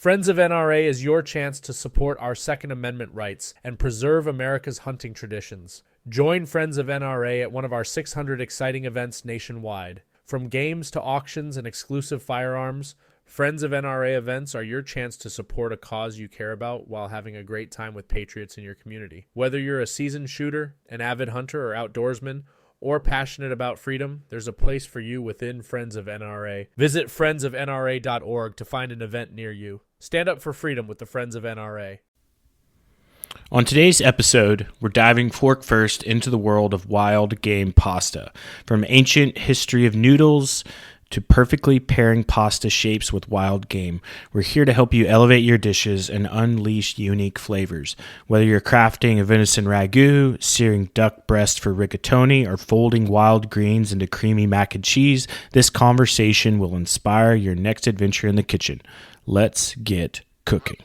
Friends of NRA is your chance to support our Second Amendment rights and preserve America's hunting traditions. Join Friends of NRA at one of our 600 exciting events nationwide. From games to auctions and exclusive firearms, Friends of NRA events are your chance to support a cause you care about while having a great time with patriots in your community. Whether you're a seasoned shooter, an avid hunter or outdoorsman, or passionate about freedom, there's a place for you within Friends of NRA. Visit friendsofnra.org to find an event near you. Stand up for freedom with the Friends of NRA. On today's episode, we're diving fork first into the world of wild game pasta. From ancient history of noodles to perfectly pairing pasta shapes with wild game, we're here to help you elevate your dishes and unleash unique flavors. Whether you're crafting a venison ragu, searing duck breast for rigatoni, or folding wild greens into creamy mac and cheese, this conversation will inspire your next adventure in the kitchen. Let's get cooking.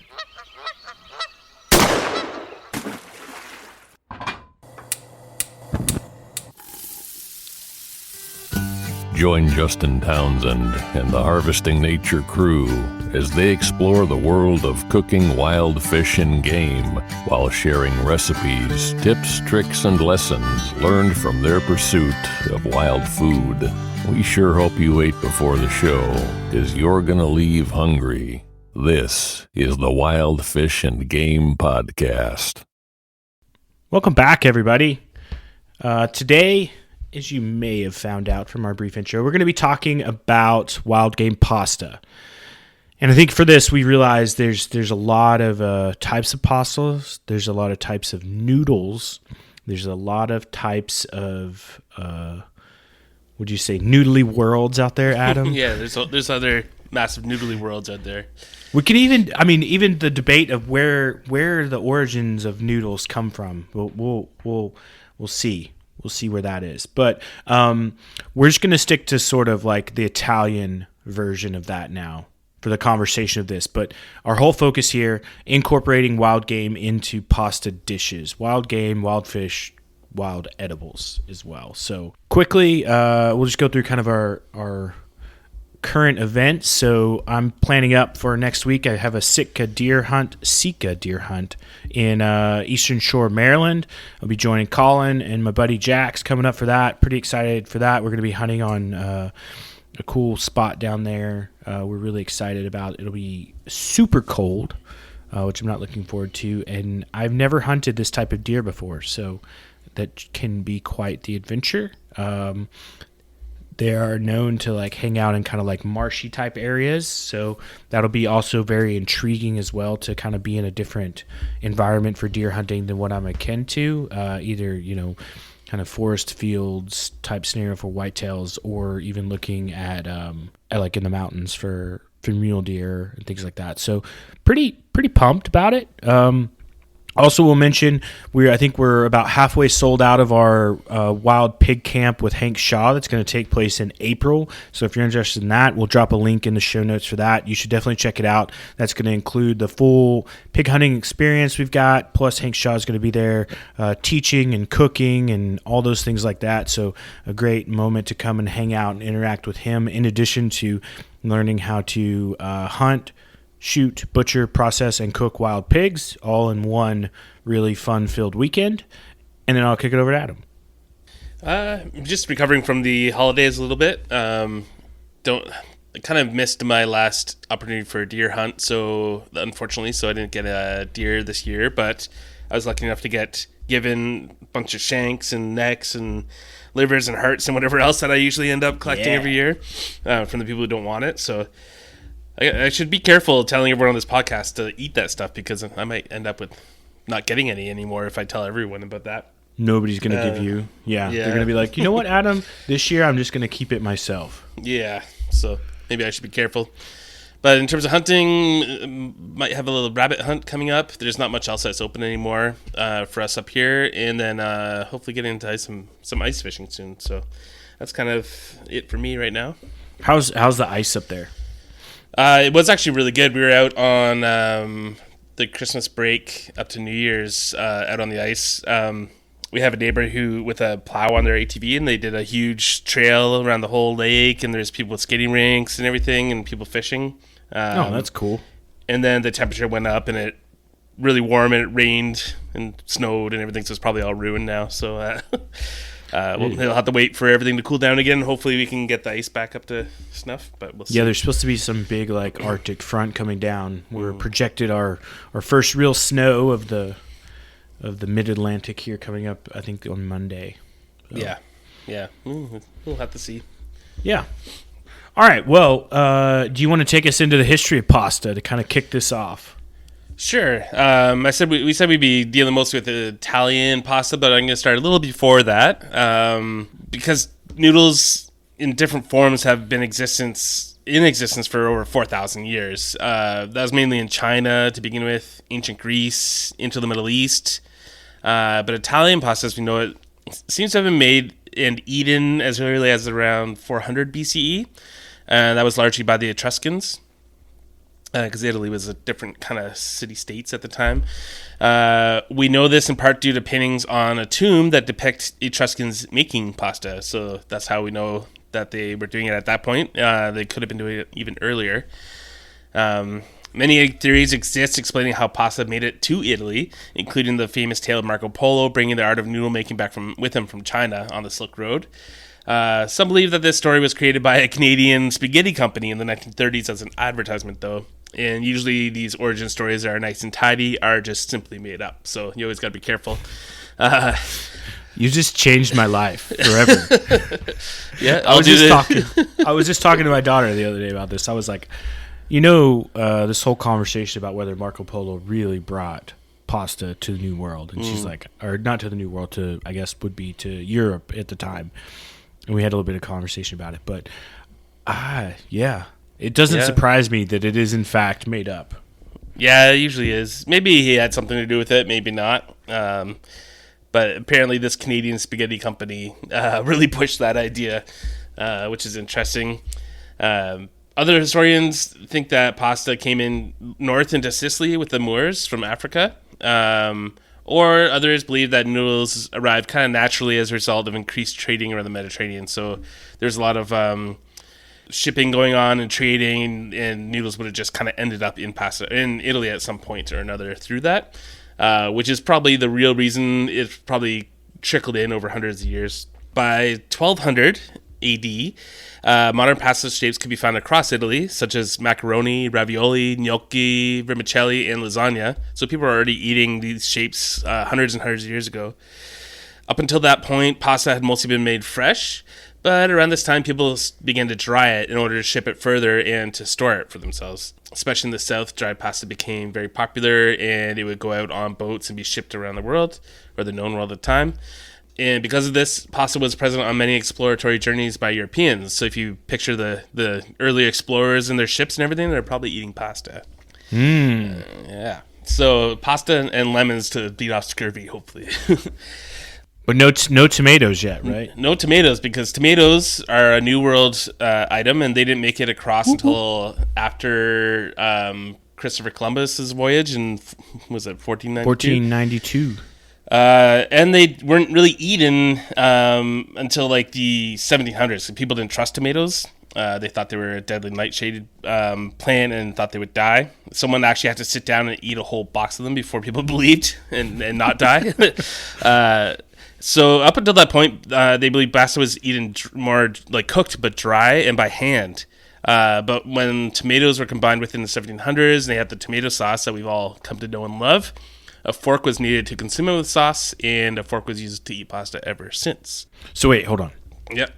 Join Justin Townsend and the Harvesting Nature crew as they explore the world of cooking wild fish and game while sharing recipes, tips, tricks, and lessons learned from their pursuit of wild food. We sure hope you ate before the show, as you're gonna leave hungry. This is the Wild Fish and Game Podcast. Welcome back, everybody. Today, as you may have found out from our brief intro, we're going to be talking about wild game pasta. And I think for this, we realize there's a lot of types of pastas. There's a lot of types of noodles. There's a lot of types of, would you say, noodly worlds out there, Adam? Yeah, there's other massive noodly worlds out there. We could even the debate of where the origins of noodles come from. We'll see. We'll see where that is. But we're just going to stick to sort of like the Italian version of that now for the conversation of this. But our whole focus here, incorporating wild game into pasta dishes. Wild game, wild fish, wild edibles as well. So quickly, we'll just go through kind of our current events. So I'm planning up for next week. I have a Sitka deer hunt in Eastern Shore, Maryland. I'll be joining Colin and my buddy Jax coming up for that. Pretty excited for that. We're going to be hunting on a cool spot down there. We're really excited about it. It'll be super cold, which I'm not looking forward to. And I've never hunted this type of deer before, so that can be quite the adventure. They are known to like hang out in kind of like marshy type areas, so that'll be also very intriguing as well to kind of be in a different environment for deer hunting than what I'm akin to, either kind of forest fields type scenario for whitetails, or even looking at like in the mountains for mule deer and things like that. So pretty pumped about it. Also, we'll mention I think we're about halfway sold out of our wild pig camp with Hank Shaw that's going to take place in April. So if you're interested in that, we'll drop a link in the show notes for that. You should definitely check it out. That's going to include the full pig hunting experience we've got, plus Hank Shaw is going to be there teaching and cooking and all those things like that. So a great moment to come and hang out and interact with him, in addition to learning how to hunt, shoot, butcher, process, and cook wild pigs all in one really fun-filled weekend. And then I'll kick it over to Adam. I'm just recovering from the holidays a little bit. I kind of missed my last opportunity for a deer hunt, so I didn't get a deer this year, but I was lucky enough to get given a bunch of shanks and necks and livers and hearts and whatever else that I usually end up collecting every year from the people who don't want it. So I should be careful telling everyone on this podcast to eat that stuff, because I might end up with not getting any anymore if I tell everyone about that. Nobody's going to give you. Yeah. They're going to be like, you know what, Adam? This year I'm just going to keep it myself. Yeah. So maybe I should be careful. But in terms of hunting, might have a little rabbit hunt coming up. There's not much else that's open anymore for us up here. And then hopefully get into some ice fishing soon. So that's kind of it for me right now. How's the ice up there? It was actually really good. We were out on the Christmas break up to New Year's out on the ice. We have a neighbor who with a plow on their ATV, and they did a huge trail around the whole lake, and there's people with skating rinks and everything, and people fishing. Oh, that's cool. and then the temperature went up and it really warm and it rained and snowed and everything, so it's probably all ruined now. So we'll have to wait for everything to cool down again. Hopefully we can get the ice back up to snuff, but we'll see. Yeah, there's supposed to be some big like Arctic front coming down. We're projected our first real snow of the mid-Atlantic here coming up, I think, on Monday. So. Yeah. We'll have to see. Yeah. All right. Well, do you want to take us into the history of pasta to kind of kick this off? Sure. I said we said we'd be dealing mostly with Italian pasta, but I'm going to start a little before that because noodles in different forms have been in existence for over 4,000 years. That was mainly in China to begin with, ancient Greece, into the Middle East. But Italian pasta, as we know it, seems to have been made and eaten as early as around 400 BCE. That was largely by the Etruscans, because Italy was a different kind of city-states at the time. We know this in part due to paintings on a tomb that depict Etruscans making pasta. So that's how we know that they were doing it at that point. They could have been doing it even earlier. Many theories exist explaining how pasta made it to Italy, including the famous tale of Marco Polo bringing the art of noodle making back with him from China on the Silk Road. Some believe that this story was created by a Canadian spaghetti company in the 1930s as an advertisement, though. And usually these origin stories are nice and tidy, are just simply made up. So you always got to be careful. You just changed my life forever. Yeah, I was just talking to my daughter the other day about this. I was like, this whole conversation about whether Marco Polo really brought pasta to the New World. And she's like, or not to the New World, to, I guess, would be to Europe at the time. And we had a little bit of conversation about it. But, yeah. It doesn't surprise me that it is, in fact, made up. Yeah, it usually is. Maybe he had something to do with it, maybe not. But apparently this Canadian spaghetti company really pushed that idea, which is interesting. Other historians think that pasta came in north into Sicily with the Moors from Africa. Or others believe that noodles arrived kind of naturally as a result of increased trading around the Mediterranean. So there's a lot of shipping going on and trading, and noodles would have just kind of ended up in Italy at some point or another through that, which is probably the real reason it probably trickled in over hundreds of years. By 1200 AD, modern pasta shapes could be found across Italy, such as macaroni, ravioli, gnocchi, vermicelli, and lasagna. So people were already eating these shapes hundreds and hundreds of years ago. Up until that point, pasta had mostly been made fresh, but around this time, people began to dry it in order to ship it further and to store it for themselves. Especially in the South, dried pasta became very popular, and it would go out on boats and be shipped around the world, or the known world at the time. And because of this, pasta was present on many exploratory journeys by Europeans. So if you picture the early explorers and their ships and everything, they're probably eating pasta. Yeah. So pasta and lemons to beat off scurvy, hopefully. But no tomatoes yet, right? No tomatoes, because tomatoes are a New World item, and they didn't make it across until after Christopher Columbus's voyage in, was it 1492? 1492. And they weren't really eaten until like the 1700s. So people didn't trust tomatoes. They thought they were a deadly nightshade plant and thought they would die. Someone actually had to sit down and eat a whole box of them before people believed and not die. So up until that point, they believed pasta was eaten more like cooked but dry and by hand. But when tomatoes were combined within the 1700s, and they had the tomato sauce that we've all come to know and love, a fork was needed to consume it with sauce, and a fork was used to eat pasta ever since. So wait, hold on. Yep.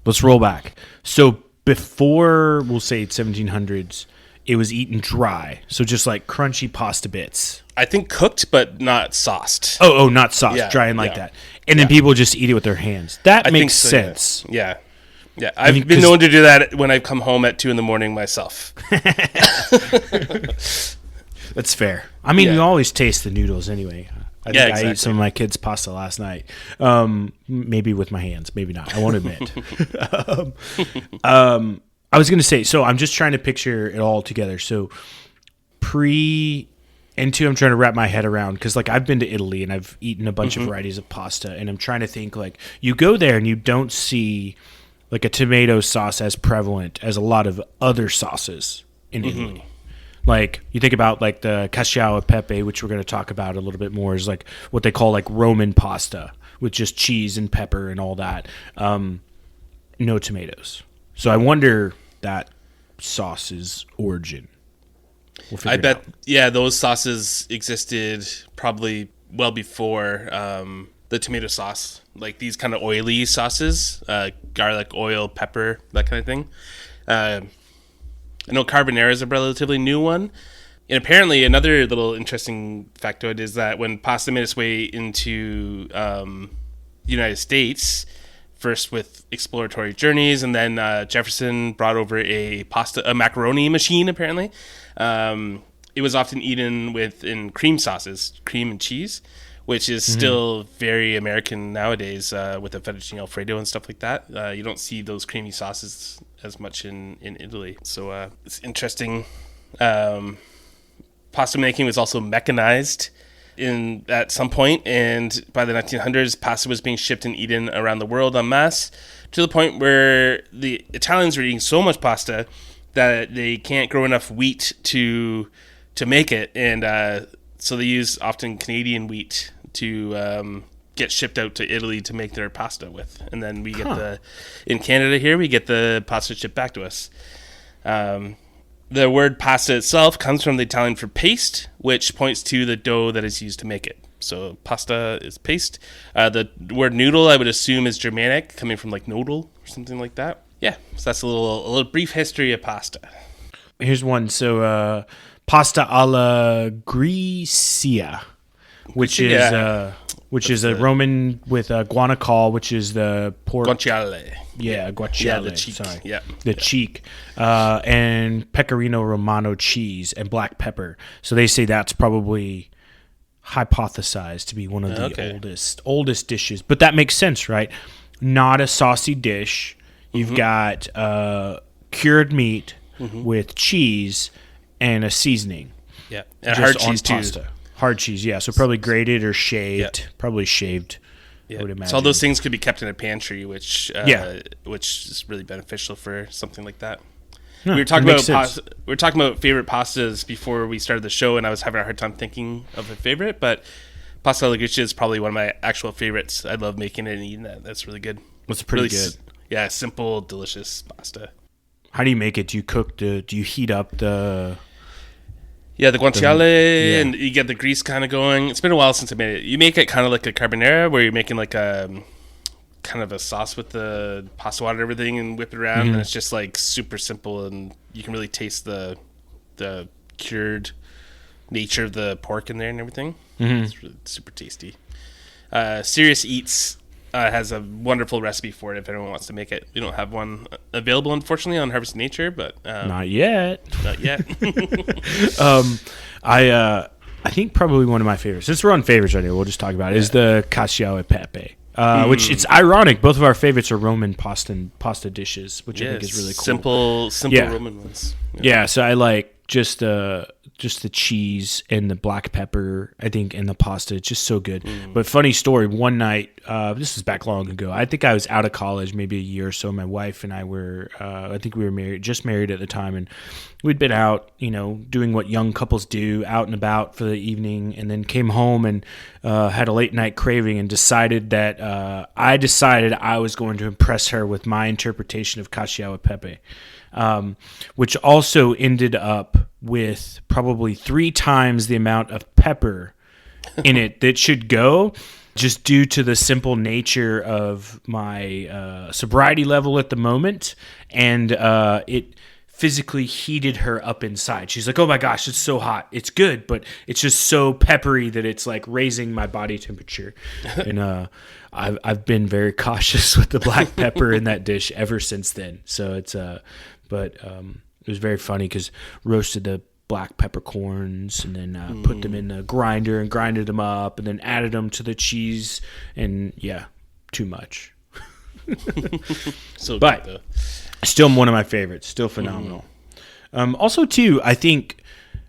Let's roll back. So before, we'll say 1700s, it was eaten dry. So just like crunchy pasta bits. I think cooked, but not sauced. Oh, not sauced, Yeah, dry and like yeah. that. And then people just eat it with their hands. That I makes think so, sense. Yeah. I've been known to do that when I've come home at 2 a.m. myself. That's fair. I mean, Yeah. you always taste the noodles anyway. I think exactly. I ate some of my kids' pasta last night. Maybe with my hands, maybe not. I won't admit. I was going to say, so I'm just trying to picture it all together. So I'm trying to wrap my head around, because like I've been to Italy and I've eaten a bunch of varieties of pasta, and I'm trying to think, like, you go there and you don't see like a tomato sauce as prevalent as a lot of other sauces in Italy. Like you think about like the cacio e pepe, which we're going to talk about a little bit more, is like what they call like Roman pasta with just cheese and pepper and all that. No tomatoes. So I wonder that sauce's origin. I bet, those sauces existed probably well before the tomato sauce. Like these kind of oily sauces, garlic, oil, pepper, that kind of thing. I know carbonara is a relatively new one. And apparently another little interesting factoid is that when pasta made its way into the United States, first with exploratory journeys, and then Jefferson brought over a macaroni machine, apparently. It was often eaten in cream sauces, cream and cheese, which is still very American nowadays with the fettuccine alfredo and stuff like that. You don't see those creamy sauces as much in Italy. So it's interesting. Pasta making was also mechanized at some point, and by the 1900s, pasta was being shipped and eaten around the world en masse, to the point where the Italians were eating so much pasta that they can't grow enough wheat to make it, and so they use often Canadian wheat to get shipped out to Italy to make their pasta with, and then we get in Canada here we get the pasta shipped back to us. The word pasta itself comes from the Italian for paste, which points to the dough that is used to make it. So pasta is paste. The word noodle, I would assume, is Germanic, coming from like noodle or something like that. Yeah, so that's a little brief history of pasta. Here's one. So pasta alla Grecia, which is a Roman with guanciale, which is the pork. Guanciale. Yeah, guanciale. Yeah, the cheek. Sorry. Yeah. The cheek. And pecorino romano cheese and black pepper. So they say that's probably hypothesized to be one of the oldest dishes. But that makes sense, right? Not a saucy dish. You've got cured meat with cheese and a seasoning. Yeah, and hard cheese pasta. too. Hard cheese, yeah. So probably grated or shaved. Yeah. Probably shaved. Yeah. I would imagine. So all those things could be kept in a pantry, which is really beneficial for something like that. No, we were talking about favorite pastas before we started the show, and I was having a hard time thinking of a favorite, but pasta alla Grecia is probably one of my actual favorites. I love making it and eating that. That's really good. It's pretty good. Yeah, simple, delicious pasta. How do you make it? Do you heat up the... Yeah, the guanciale, and you get the grease kind of going. It's been a while since I made it. You make it kind of like a carbonara, where you're making like a kind of a sauce with the pasta water and everything, and whip it around, and it's just like super simple, and you can really taste the cured nature of the pork in there and everything. It's really super tasty. Serious Eats has a wonderful recipe for it if anyone wants to make it. We don't have one available, unfortunately, on Harvest Nature, but not yet. Not yet. I think probably one of my favorites, since we're on favorites right now, we'll just talk about it, is the cacio e pepe. Which it's ironic. Both of our favorites are Roman pasta dishes, which I think is really cool. Simple Roman ones. Yeah, so I like just the cheese and the black pepper, I think, and the pasta. It's just so good. But funny story, one night, this was back long ago. I think I was out of college, maybe a year or so. My wife and I were, I think we were just married at the time, and we'd been out, doing what young couples do, out and about for the evening, and then came home and had a late night craving and decided that I was going to impress her with my interpretation of cacio e pepe. Which also ended up with probably 3 times the amount of pepper in it that should go, just due to the simple nature of my sobriety level at the moment, and it physically heated her up inside. She's like, "Oh my gosh, it's so hot. It's good, but it's just so peppery that it's like raising my body temperature." And I've been very cautious with the black pepper in that dish ever since then. So it's but it was very funny because roasted the black peppercorns and then put them in the grinder and grinded them up and then added them to the cheese, and too much. So but good, still one of my favorites, still phenomenal. Also too, I think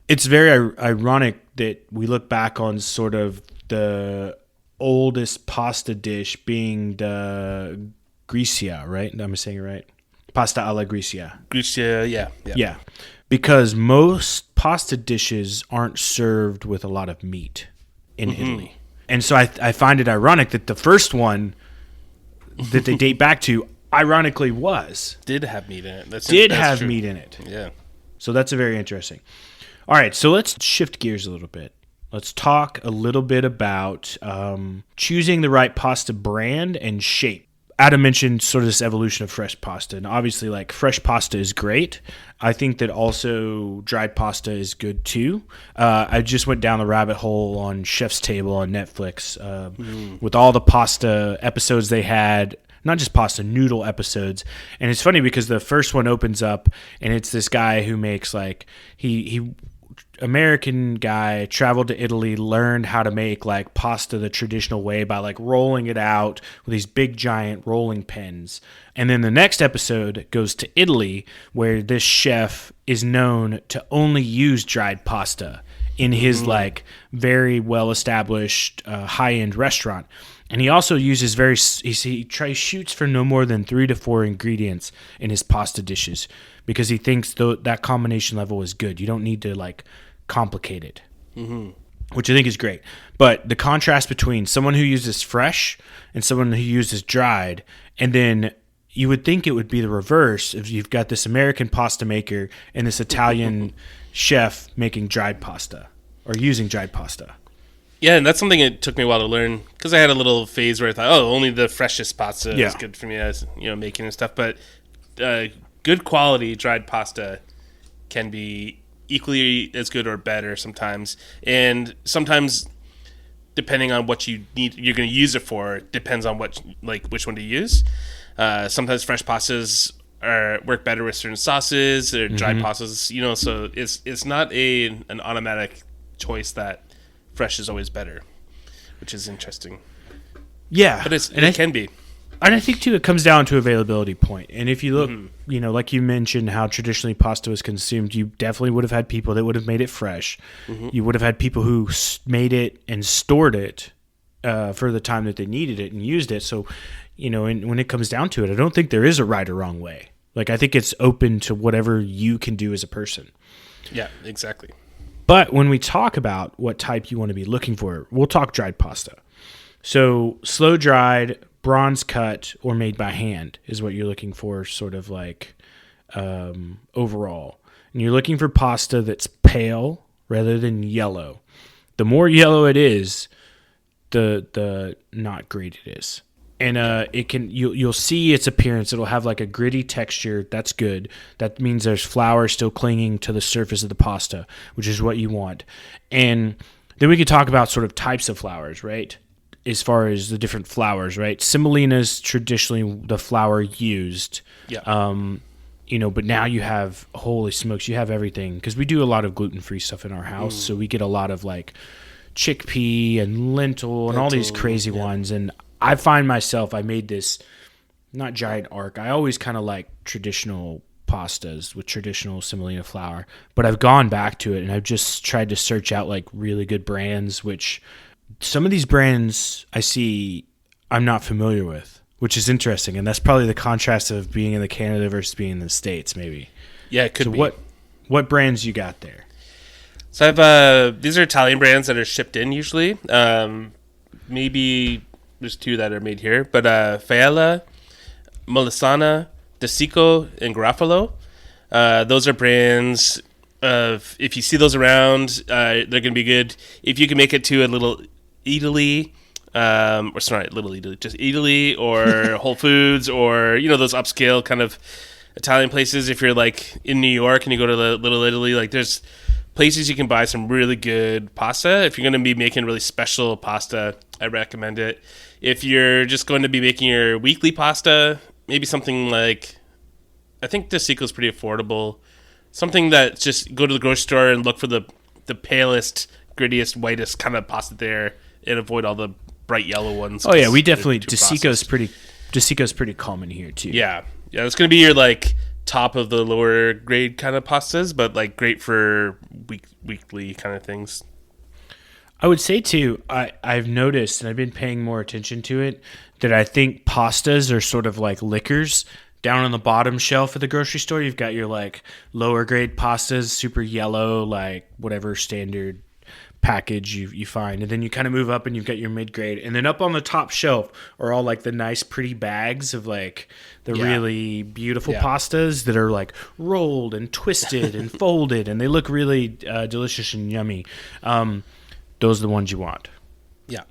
it's very ironic that we look back on sort of the oldest pasta dish being the Grecia, right? Am I saying it right? Pasta alla Grecia. Grecia, yeah. because most pasta dishes aren't served with a lot of meat in Italy. And so I find it ironic that the first one that they date back to, ironically, did have meat in it. That's true. Meat in it. Yeah. So that's very interesting. All right, so let's shift gears a little bit. Let's talk a little bit about choosing the right pasta brand and shape. Adam mentioned sort of this evolution of fresh pasta, and obviously, like, fresh pasta is great. I think that also dried pasta is good too. I just went down the rabbit hole on Chef's Table on Netflix with all the pasta episodes they had. Not just pasta, noodle episodes. And it's funny because the first one opens up and it's this guy who makes like, he American guy traveled to Italy, learned how to make like pasta the traditional way by like rolling it out with these big giant rolling pins. And then the next episode goes to Italy, where this chef is known to only use dried pasta in his like very well established high-end restaurant. And he also uses he shoots for no more than 3 to 4 ingredients in his pasta dishes because he thinks that combination level is good. You don't need to like complicate it, which I think is great. But the contrast between someone who uses fresh and someone who uses dried, and then you would think it would be the reverse if you've got this American pasta maker and this Italian chef making dried pasta or using dried pasta. Yeah, and that's something it took me a while to learn because I had a little phase where I thought, only the freshest pasta is good for me as making and stuff. But good quality dried pasta can be equally as good or better sometimes, and sometimes depending on what you need, you're going to use it for. Depends on which one to use. Sometimes fresh pastas work better with certain sauces or dried pastas. So it's not an automatic choice that fresh is always better, which is interesting. Yeah, but it can be. And I think too, it comes down to availability point. And if you look, like you mentioned, how traditionally pasta was consumed, you definitely would have had people that would have made it fresh. You would have had people who made it and stored it for the time that they needed it and used it. So, and when it comes down to it, I don't think there is a right or wrong way. Like, I think it's open to whatever you can do as a person. Yeah, exactly. But when we talk about what type you want to be looking for, we'll talk dried pasta. So slow dried, bronze cut, or made by hand is what you're looking for, sort of like overall. And you're looking for pasta that's pale rather than yellow. The more yellow it is, the not great it is. And you'll see its appearance. It'll have like a gritty texture. That's good. That means there's flour still clinging to the surface of the pasta, which is what you want. And then we could talk about sort of types of flours, right? As far as the different flours, right? Semolina is traditionally the flour used. Yeah. But now you have, holy smokes, you have everything. Because we do a lot of gluten-free stuff in our house. So we get a lot of like chickpea and lentil and all these crazy ones. And I find myself, I made this, not giant arc. I always kind of like traditional pastas with traditional semolina flour, but I've gone back to it and I've just tried to search out like really good brands, which some of these brands I see I'm not familiar with, which is interesting. And that's probably the contrast of being in the Canada versus being in the States, maybe. Yeah, it could be. What brands you got there? So I've these are Italian brands that are shipped in usually. Maybe there's 2 that are made here, but Faella, Molisana, DeSico, and Garofalo. Those are brands of, if you see those around, they're going to be good. If you can make it to a Little Italy, just Italy or Whole Foods or, those upscale kind of Italian places. If you're like in New York and you go to the Little Italy, like there's places you can buy some really good pasta. If you're going to be making really special pasta, I recommend it. If you're just going to be making your weekly pasta, maybe something like, I think DeSico is pretty affordable. Something that just go to the grocery store and look for the palest, grittiest, whitest kind of pasta there and avoid all the bright yellow ones. Oh yeah, we definitely, DeSico's pretty common here too. Yeah, it's going to be your like top of the lower grade kind of pastas, but like great for weekly kind of things. I would say too, I've noticed, and I've been paying more attention to it, that I think pastas are sort of like liquors. down on the bottom shelf of the grocery store, you've got your like lower grade pastas, super yellow, like whatever standard package you find. And then you kind of move up and you've got your mid grade. And then up on the top shelf are all like the nice pretty bags of like the really beautiful pastas that are like rolled and twisted and folded, and they look really delicious and yummy. Those are the ones you want. Yeah.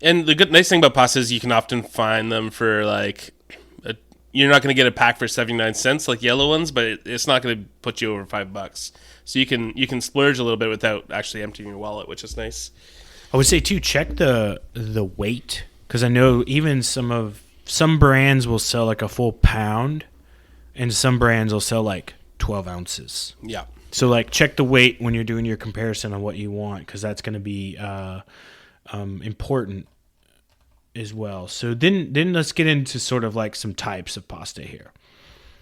And the nice thing about pasta is you can often find them for like, you're not going to get a pack for 79 cents like yellow ones, but it's not going to put you over $5. So you can splurge a little bit without actually emptying your wallet, which is nice. I would say too, check the weight, because I know even some brands will sell like a full pound, and some brands will sell like 12 ounces. Yeah. So like check the weight when you're doing your comparison on what you want, because that's going to be important as well. So then let's get into sort of like some types of pasta here.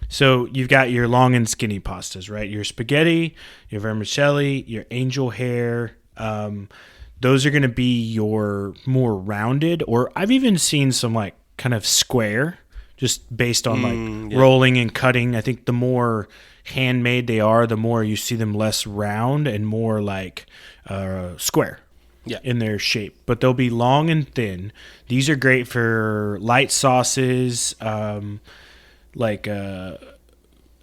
So you've got your long and skinny pastas, right? Your spaghetti, your vermicelli, your angel hair. Those are going to be your more rounded, or I've even seen some like kind of square, just based on like rolling and cutting. I think the more handmade they are, the more you see them less round and more like square. In their shape, but they'll be long and thin. These are great for light sauces, like a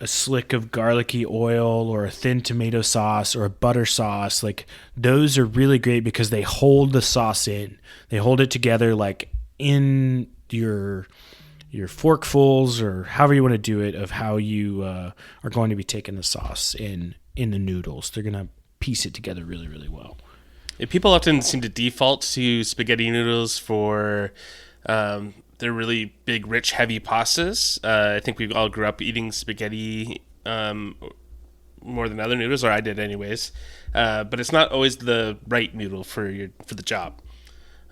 slick of garlicky oil, or a thin tomato sauce, or a butter sauce. Like those are really great because they hold the sauce in. They hold it together like in your forkfuls, or however you want to do it, of how you are going to be taking the sauce in the noodles. They're going to piece it together really, really well. People often seem to default to spaghetti noodles for their really big, rich, heavy pastas. I think we all grew up eating spaghetti more than other noodles, or I did anyways. But it's not always the right noodle for the job.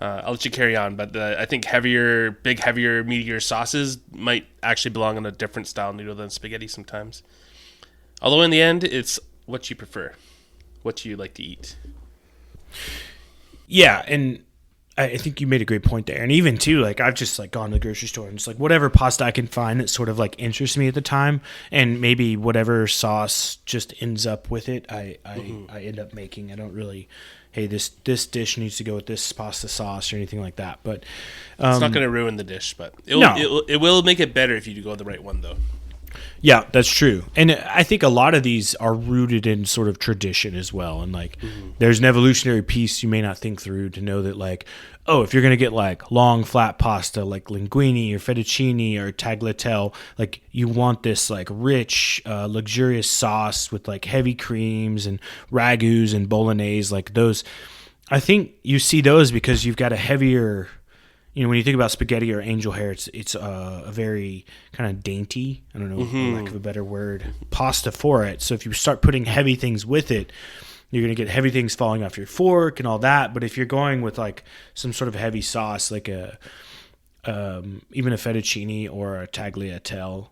I'll let you carry on, but I think heavier, meatier sauces might actually belong on a different style noodle than spaghetti sometimes. Although in the end, it's what you prefer, what you like to eat. Yeah, and I think you made a great point there. And even too, like I've just like gone to the grocery store and just like whatever pasta I can find that sort of like interests me at the time, and maybe whatever sauce just ends up with it, I end up making. I don't really, hey, this dish needs to go with this pasta sauce or anything like that. But it's not going to ruin the dish, but it will make it better if you do go the right one though. Yeah, that's true. And I think a lot of these are rooted in sort of tradition as well. And like there's an evolutionary piece you may not think through to know that like, oh, if you're going to get like long flat pasta like linguine or fettuccine or tagliatelle, like you want this like rich, luxurious sauce with like heavy creams and ragus and bolognese, like those. I think you see those because you've got a heavier... You know, when you think about spaghetti or angel hair, it's a very kind of dainty, I don't know, for lack of a better word, pasta for it. So if you start putting heavy things with it, you're going to get heavy things falling off your fork and all that. But if you're going with like some sort of heavy sauce, like even a fettuccine or a tagliatelle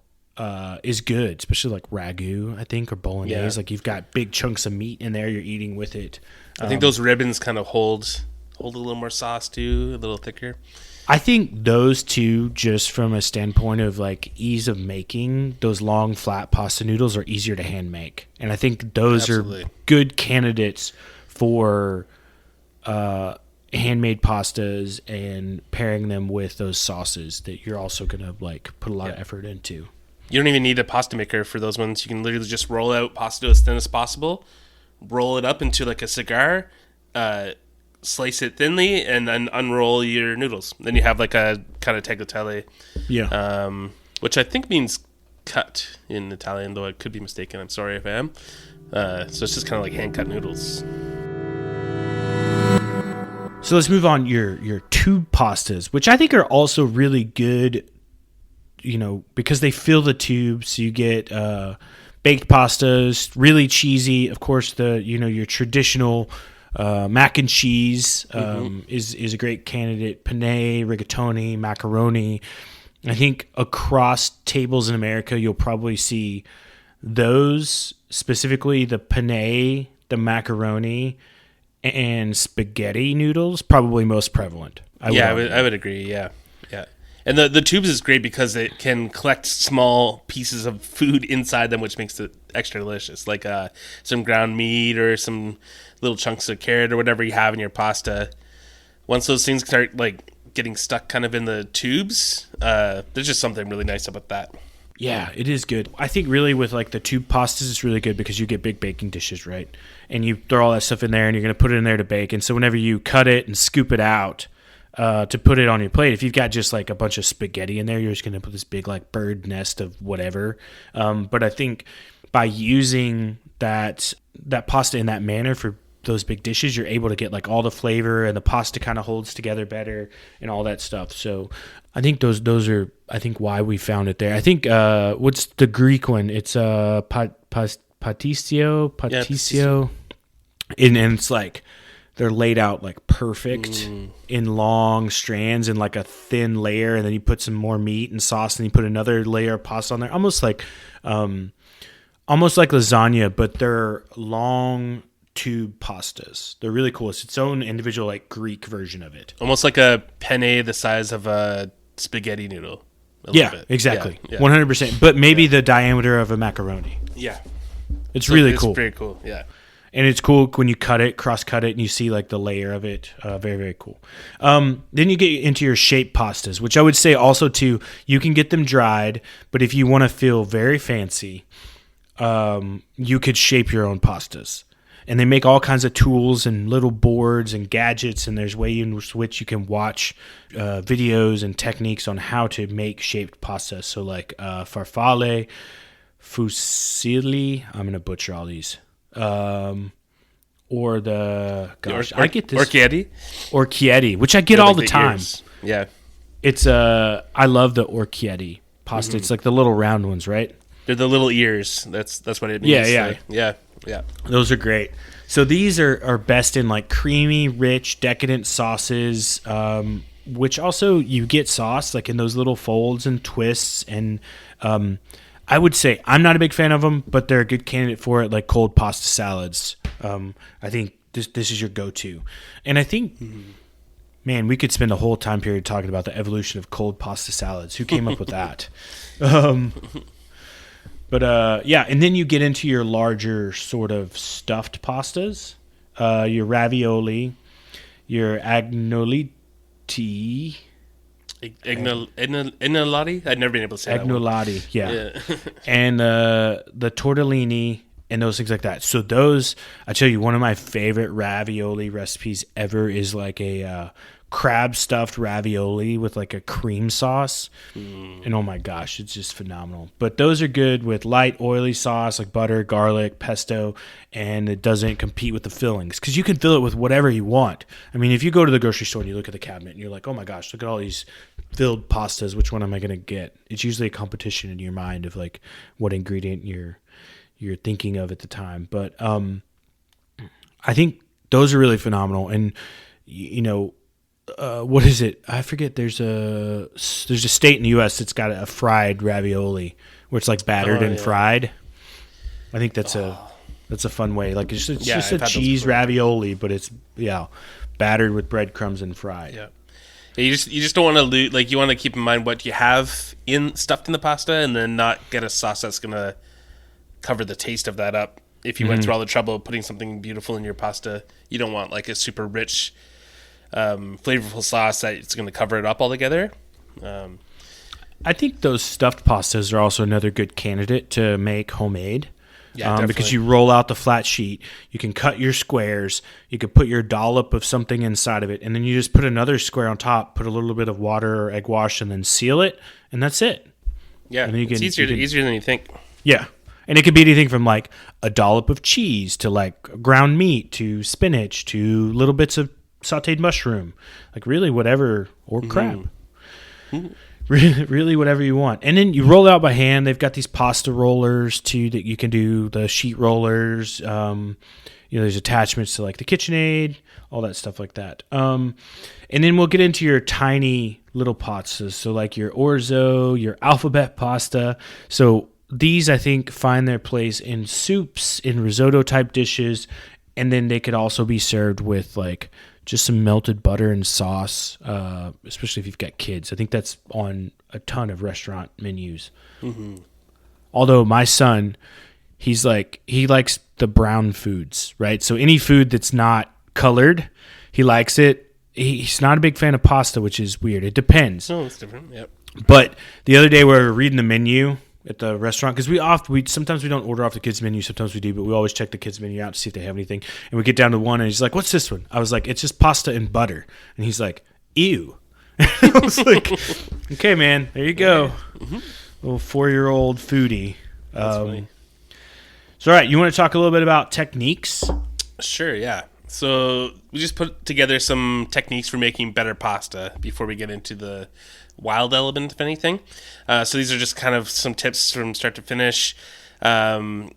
is good, especially like ragu, I think, or bolognese. Yeah. Like you've got big chunks of meat in there you're eating with it. I think those ribbons kind of hold a little more sauce too, a little thicker. I think those two, just from a standpoint of like ease of making, those long flat pasta noodles are easier to hand make, and I think those are good candidates for handmade pastas and pairing them with those sauces that you're also gonna like put a lot of effort into. You don't even need a pasta maker for those ones. You can literally just roll out pasta as thin as possible, roll it up into like a cigar, slice it thinly, and then unroll your noodles. Then you have like a kind of tagliatelle, which I think means cut in Italian, though I could be mistaken. I'm sorry if I am. So it's just kind of like hand-cut noodles. So let's move on. Your tube pastas, which I think are also really good, you know, because they fill the tube. So you get baked pastas, really cheesy. Of course, your traditional mac and cheese is a great candidate. Penne, rigatoni, macaroni. I think across tables in America, you'll probably see those, specifically the penne, the macaroni, and spaghetti noodles, probably most prevalent. I would agree. Yeah. And the tubes is great because it can collect small pieces of food inside them, which makes it extra delicious. Like some ground meat or some little chunks of carrot or whatever you have in your pasta. Once those things start like getting stuck kind of in the tubes, there's just something really nice about that. Yeah, it is good. I think really with like the tube pastas, it's really good because you get big baking dishes, right? And you throw all that stuff in there and you're going to put it in there to bake. And so whenever you cut it and scoop it out to put it on your plate, if you've got just like a bunch of spaghetti in there, you're just going to put this big like bird nest of whatever. But I think by using that pasta in that manner for those big dishes, you're able to get like all the flavor and the pasta kind of holds together better and all that stuff. So I think those are why we found it there. I think what's the Greek one? It's patisio, and it's like they're laid out like perfect in long strands and like a thin layer, and then you put some more meat and sauce, and you put another layer of pasta on there, almost like lasagna, but they're long tube pastas. They're really cool. It's its own individual like Greek version of it. Almost like a penne the size of a spaghetti noodle. Yeah, exactly. 100%. But maybe the diameter of a macaroni. Yeah. It's really cool. It's very cool, yeah. And it's cool when you cut it, cross-cut it, and you see like the layer of it. Very, very cool. Then you get into your shaped pastas, which I would say also too, you can get them dried, but if you want to feel very fancy, you could shape your own pastas. And they make all kinds of tools and little boards and gadgets, and there's ways in which you can watch videos and techniques on how to make shaped pasta. So like farfalle, fusilli, I'm going to butcher all these. Or the, gosh, I get this. Orchietti, which I get all the time. Ears. Yeah. It's, I love the orchietti pasta. Mm-hmm. It's like the little round ones, right? They're the little ears. That's what it means. Yeah. Those are great. So these are best in like creamy, rich, decadent sauces, which also you get sauce like in those little folds and twists. And I would say I'm not a big fan of them, but they're a good candidate for it, like cold pasta salads. I think this is your go-to. And I think, man, we could spend a whole time period talking about the evolution of cold pasta salads. Who came up with that? But and then you get into your larger sort of stuffed pastas, your ravioli, your agnolotti. Agnolotti? I've never been able to say agnolotti, that yeah. And the tortellini and those things like that. So those, I tell you, one of my favorite ravioli recipes ever is like a crab stuffed ravioli with like a cream sauce, and oh my gosh, it's just phenomenal. But those are good with light oily sauce like butter, garlic, pesto, and it doesn't compete with the fillings because you can fill it with whatever you want. I mean, if you go to the grocery store and you look at the cabinet and you're like, oh my gosh, look at all these filled pastas, which one am I going to get? It's usually a competition in your mind of like what ingredient you're thinking of at the time. But I think those are really phenomenal. And you know, what is it? I forget. There's a state in the U.S. that's got a fried ravioli where it's like battered and fried. I think that's a fun way. Like it's just a cheese ravioli, but it's battered with breadcrumbs and fried. Yeah. You just don't want to lose. Like you want to keep in mind what you have stuffed in the pasta, and then not get a sauce that's gonna cover the taste of that up. If you went through all the trouble of putting something beautiful in your pasta, you don't want like a super rich, flavorful sauce that it's going to cover it up altogether. I think those stuffed pastas are also another good candidate to make homemade. Yeah, because you roll out the flat sheet, you can cut your squares, you can put your dollop of something inside of it, and then you just put another square on top, put a little bit of water or egg wash, and then seal it, and that's it. Yeah, it's easier than you think. Yeah, and it could be anything from like a dollop of cheese to like ground meat to spinach to little bits of sauteed mushroom, like really whatever, or crab. Really whatever you want. And then you roll it out by hand. They've got these pasta rollers too that you can do, the sheet rollers. There's attachments to like the KitchenAid, all that stuff like that. And then we'll get into your tiny little pastas. So like your orzo, your alphabet pasta. So these I think find their place in soups, in risotto type dishes, And then they could also be served with like just some melted butter and sauce, especially if you've got kids. I think that's on a ton of restaurant menus. Mm-hmm. Although my son, he likes the brown foods, right? So any food that's not colored, he likes it. He's not a big fan of pasta, which is weird. It depends. Oh, it's different. Yep. But the other day we were reading the menu at the restaurant, because sometimes we don't order off the kids menu, sometimes we do, but we always check the kids menu out to see if they have anything. And we get down to one, and he's like, "What's this one?" I was like, "It's just pasta and butter." And he's like, "Ew." I was like, "Okay, man, there you go." Mm-hmm. Little 4-year-old foodie. That's funny. So, all right, you want to talk a little bit about techniques? Sure, yeah. So we just put together some techniques for making better pasta before we get into the wild element, if anything. So these are just kind of some tips from start to finish. Number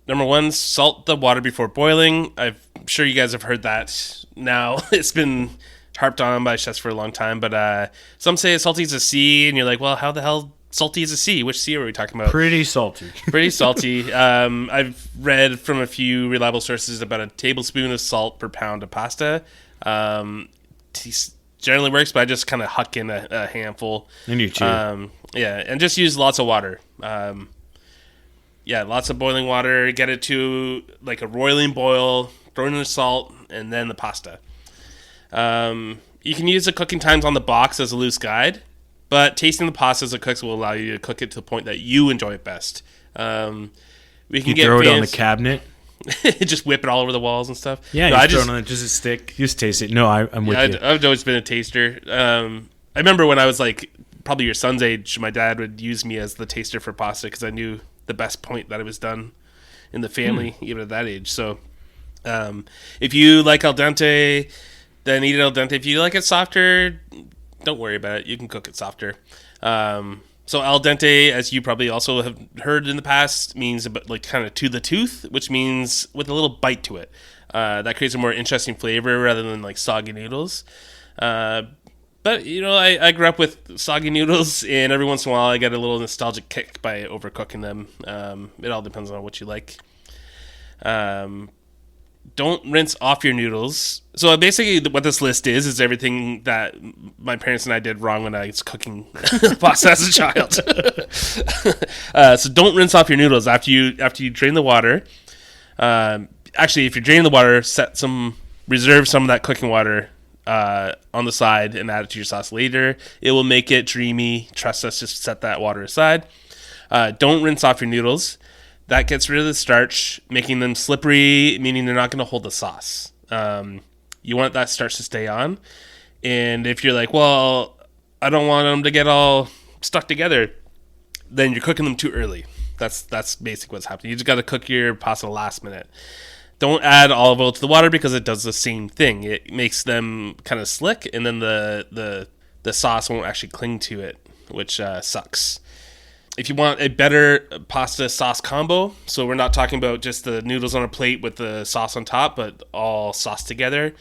one, salt the water before boiling. I'm sure you guys have heard that now. It's been harped on by chefs for a long time, but some say salty is a C, and you're like, well, how the hell salty is a C? Which C are we talking about? Pretty salty. Pretty salty. I've read from a few reliable sources about a tablespoon of salt per pound of pasta. Generally works, but I just kind of huck in a handful. And you too. Yeah, and just use lots of water. Lots of boiling water. Get it to like a roiling boil. Throw in the salt, and then the pasta. You can use the cooking times on the box as a loose guide, but tasting the pasta as it cooks will allow you to cook it to the point that you enjoy it best. We can throw it on the cabinet. Just whip it all over the walls and stuff. Yeah, no, throw it on just a stick. You just taste it. No, I'm with you. I've always been a taster. I remember when I was like probably your son's age, my dad would use me as the taster for pasta because I knew the best point that it was done in the family, even at that age. So if you like al dente, then eat it al dente. If you like it softer, don't worry about it. You can cook it softer. So al dente, as you probably also have heard in the past, means about like kind of to the tooth, which means with a little bite to it. That creates a more interesting flavor rather than like soggy noodles. But you know, I grew up with soggy noodles, and every once in a while I get a little nostalgic kick by overcooking them. It all depends on what you like. Don't rinse off your noodles. So basically what this list is everything that my parents and I did wrong when I was cooking pasta as a child. So don't rinse off your noodles after you drain the water. Actually, if you're draining the water, reserve some of that cooking water on the side and add it to your sauce later. It will make it dreamy. Trust us, just set that water aside. Don't rinse off your noodles. That gets rid of the starch, making them slippery, meaning they're not going to hold the sauce. You want that starch to stay on. And if you're like, well, I don't want them to get all stuck together, then you're cooking them too early. That's basically what's happening. You just got to cook your pasta last minute. Don't add olive oil to the water because it does the same thing. It makes them kind of slick, and then the sauce won't actually cling to it, which sucks. If you want a better pasta sauce combo, so we're not talking about just the noodles on a plate with the sauce on top, but all sauce together,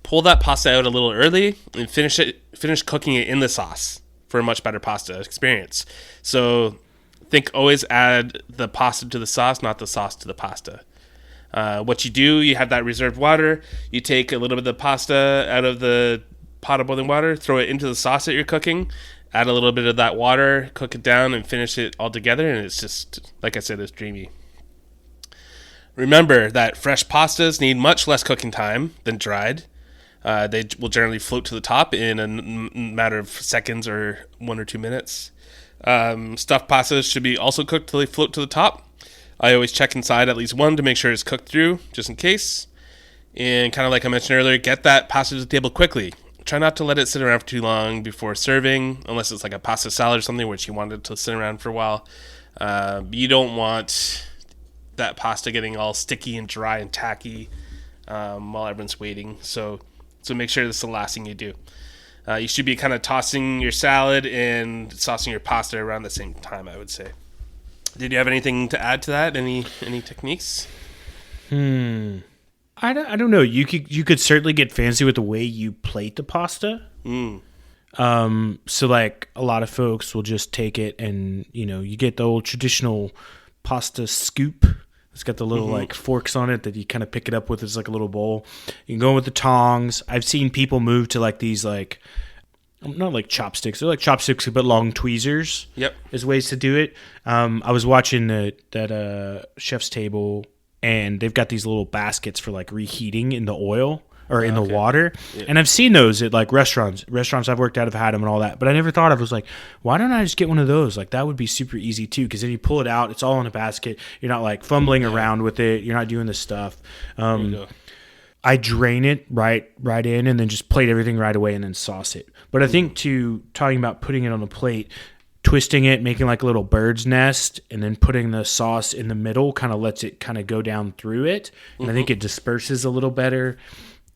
pull that pasta out a little early and finish cooking it in the sauce for a much better pasta experience. So think always add the pasta to the sauce, not the sauce to the pasta. What you do, you have that reserved water, you take a little bit of the pasta out of the pot of boiling water, throw it into the sauce that you're cooking, add a little bit of that water, cook it down, and finish it all together, and it's just, like I said, it's dreamy. Remember that fresh pastas need much less cooking time than dried. They will generally float to the top in a matter of seconds or 1 or 2 minutes. Stuffed pastas should be also cooked till they float to the top. I always check inside at least one to make sure it's cooked through, just in case. And kind of like I mentioned earlier, get that pasta to the table quickly. Try not to let it sit around for too long before serving, unless it's like a pasta salad or something which you want it to sit around for a while. You don't want that pasta getting all sticky and dry and tacky while everyone's waiting. So make sure this is the last thing you do. You should be kind of tossing your salad and saucing your pasta around the same time, I would say. Did you have anything to add to that? Any techniques? I don't know. You could certainly get fancy with the way you plate the pasta. So like a lot of folks will just take it and you get the old traditional pasta scoop It's got the little like forks on it that you kind of pick it up with. It's like a little bowl. You can go with the tongs. I've seen people move to like these like, not like chopsticks. They're like chopsticks but long tweezers. Yep. Is ways to do it. I was watching that Chef's Table, and they've got these little baskets for like reheating in the oil or in the water. Yeah. And I've seen those at like restaurants I've worked at have had them and all that. But I never thought of it. Was like, why don't I just get one of those? Like that would be super easy too. Because then you pull it out, it's all in a basket. You're not like fumbling around with it. You're not doing this stuff. I drain it right in and then just plate everything right away and then sauce it. But I think talking about putting it on a plate, twisting it, making like a little bird's nest, and then putting the sauce in the middle kind of lets it kind of go down through it. And I think it disperses a little better.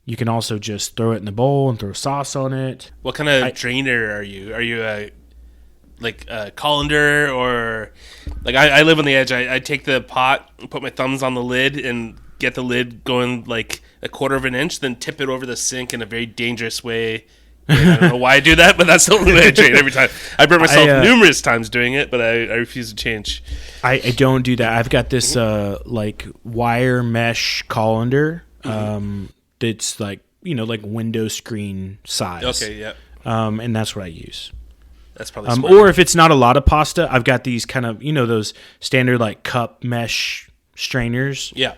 You can also just throw it in the bowl and throw sauce on it. What kind of drainer are you? Are you a colander or like I live on the edge. I take the pot, put my thumbs on the lid, and get the lid going like a quarter of an inch, then tip it over the sink in a very dangerous way. I don't know why I do that, but that's the only way I drain every time. I burn myself numerous times doing it, but I refuse to change. I don't do that. I've got this like wire mesh colander. It's like, like window screen size. Okay, yeah. And that's what I use. That's probably smart. Or if it's not a lot of pasta, I've got these kind of, those standard like cup mesh strainers. Yeah,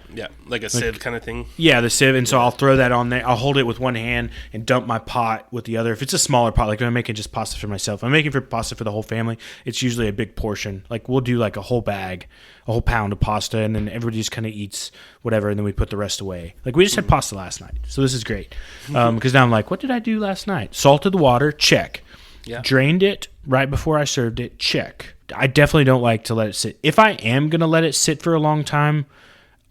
like a sieve kind of thing. Yeah, the sieve. And so I'll throw that on there. I'll hold it with one hand and dump my pot with the other. If it's a smaller pot, like if I'm making just pasta for myself, I'm making pasta for the whole family, it's usually a big portion. Like we'll do like a whole pound of pasta, and then everybody just kind of eats whatever, and then we put the rest away. Like we just had pasta last night, so this is great. Because now I'm like, what did I do last night? Salted the water, check. Yeah. Drained it right before I served it, check. I definitely don't like to let it sit. If I am going to let it sit for a long time,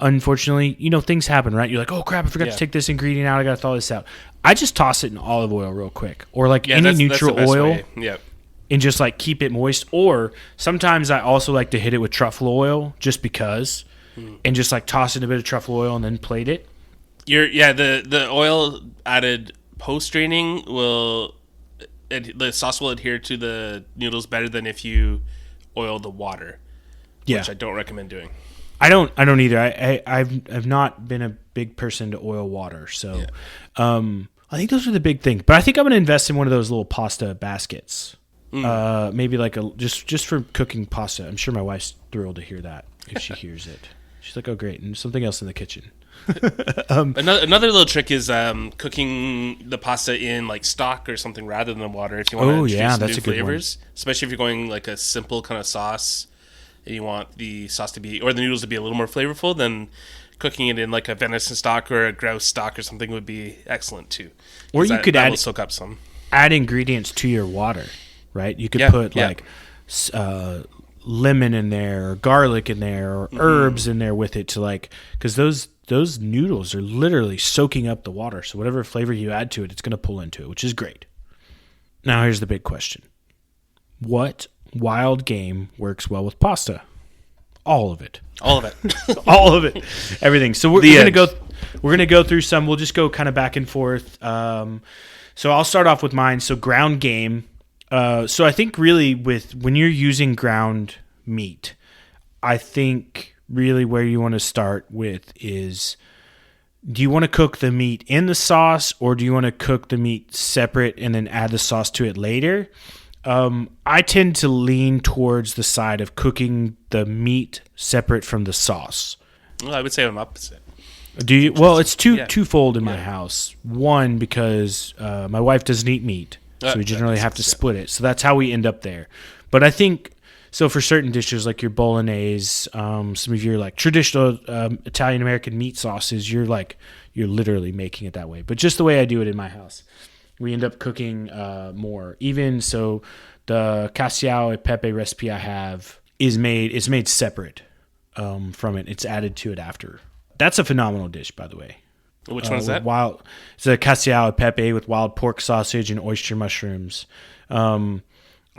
unfortunately, things happen, right? You're like, oh crap, I forgot to take this ingredient out. I got to thaw this out. I just toss it in olive oil real quick, or like any neutral oil. Yeah. And just like keep it moist. Or sometimes I also like to hit it with truffle oil just because, and just like toss in a bit of truffle oil and then plate it. The oil added post draining the sauce will adhere to the noodles better than if you oil the water. Yeah, which I don't recommend doing. I don't either. I've not been a big person to oil water, so I think those are the big things. But I think I'm going to invest in one of those little pasta baskets. Maybe like just for cooking pasta. I'm sure my wife's thrilled to hear that if she hears it. She's like, oh great, and something else in the kitchen. Another little trick is cooking the pasta in like stock or something rather than water if you want to introduce some new flavors. Especially if you're going like a simple kind of sauce and you want the sauce to be, or the noodles to be a little more flavorful, then cooking it in like a venison stock or a grouse stock or something would be excellent too. Or you could will soak up some. Add ingredients to your water, right? You could put like lemon in there, or garlic in there, or herbs in there with it to like, because those noodles are literally soaking up the water. So whatever flavor you add to it, it's going to pull into it, which is great. Now here's the big question. What wild game works well with pasta? All of it. All of it. All of it. Everything. So we're going to go through some. We'll just go kind of back and forth. So I'll start off with mine. So ground game. So I think really when you're using ground meat, I think really where you want to start with is, do you want to cook the meat in the sauce, or do you want to cook the meat separate and then add the sauce to it later? I tend to lean towards the side of cooking the meat separate from the sauce. Well, I would say I'm opposite. Do you? Well, it's twofold in my house. One, because my wife doesn't eat meat. So we generally have to split it. So that's how we end up there. But I think, so for certain dishes like your bolognese, some of your like traditional Italian-American meat sauces, you're literally making it that way. But just the way I do it in my house, we end up cooking more. Even so, the cassao e pepe recipe I have is made separate from it. It's added to it after. That's a phenomenal dish, by the way. Which one is that? It's a cassao e pepe with wild pork sausage and oyster mushrooms. I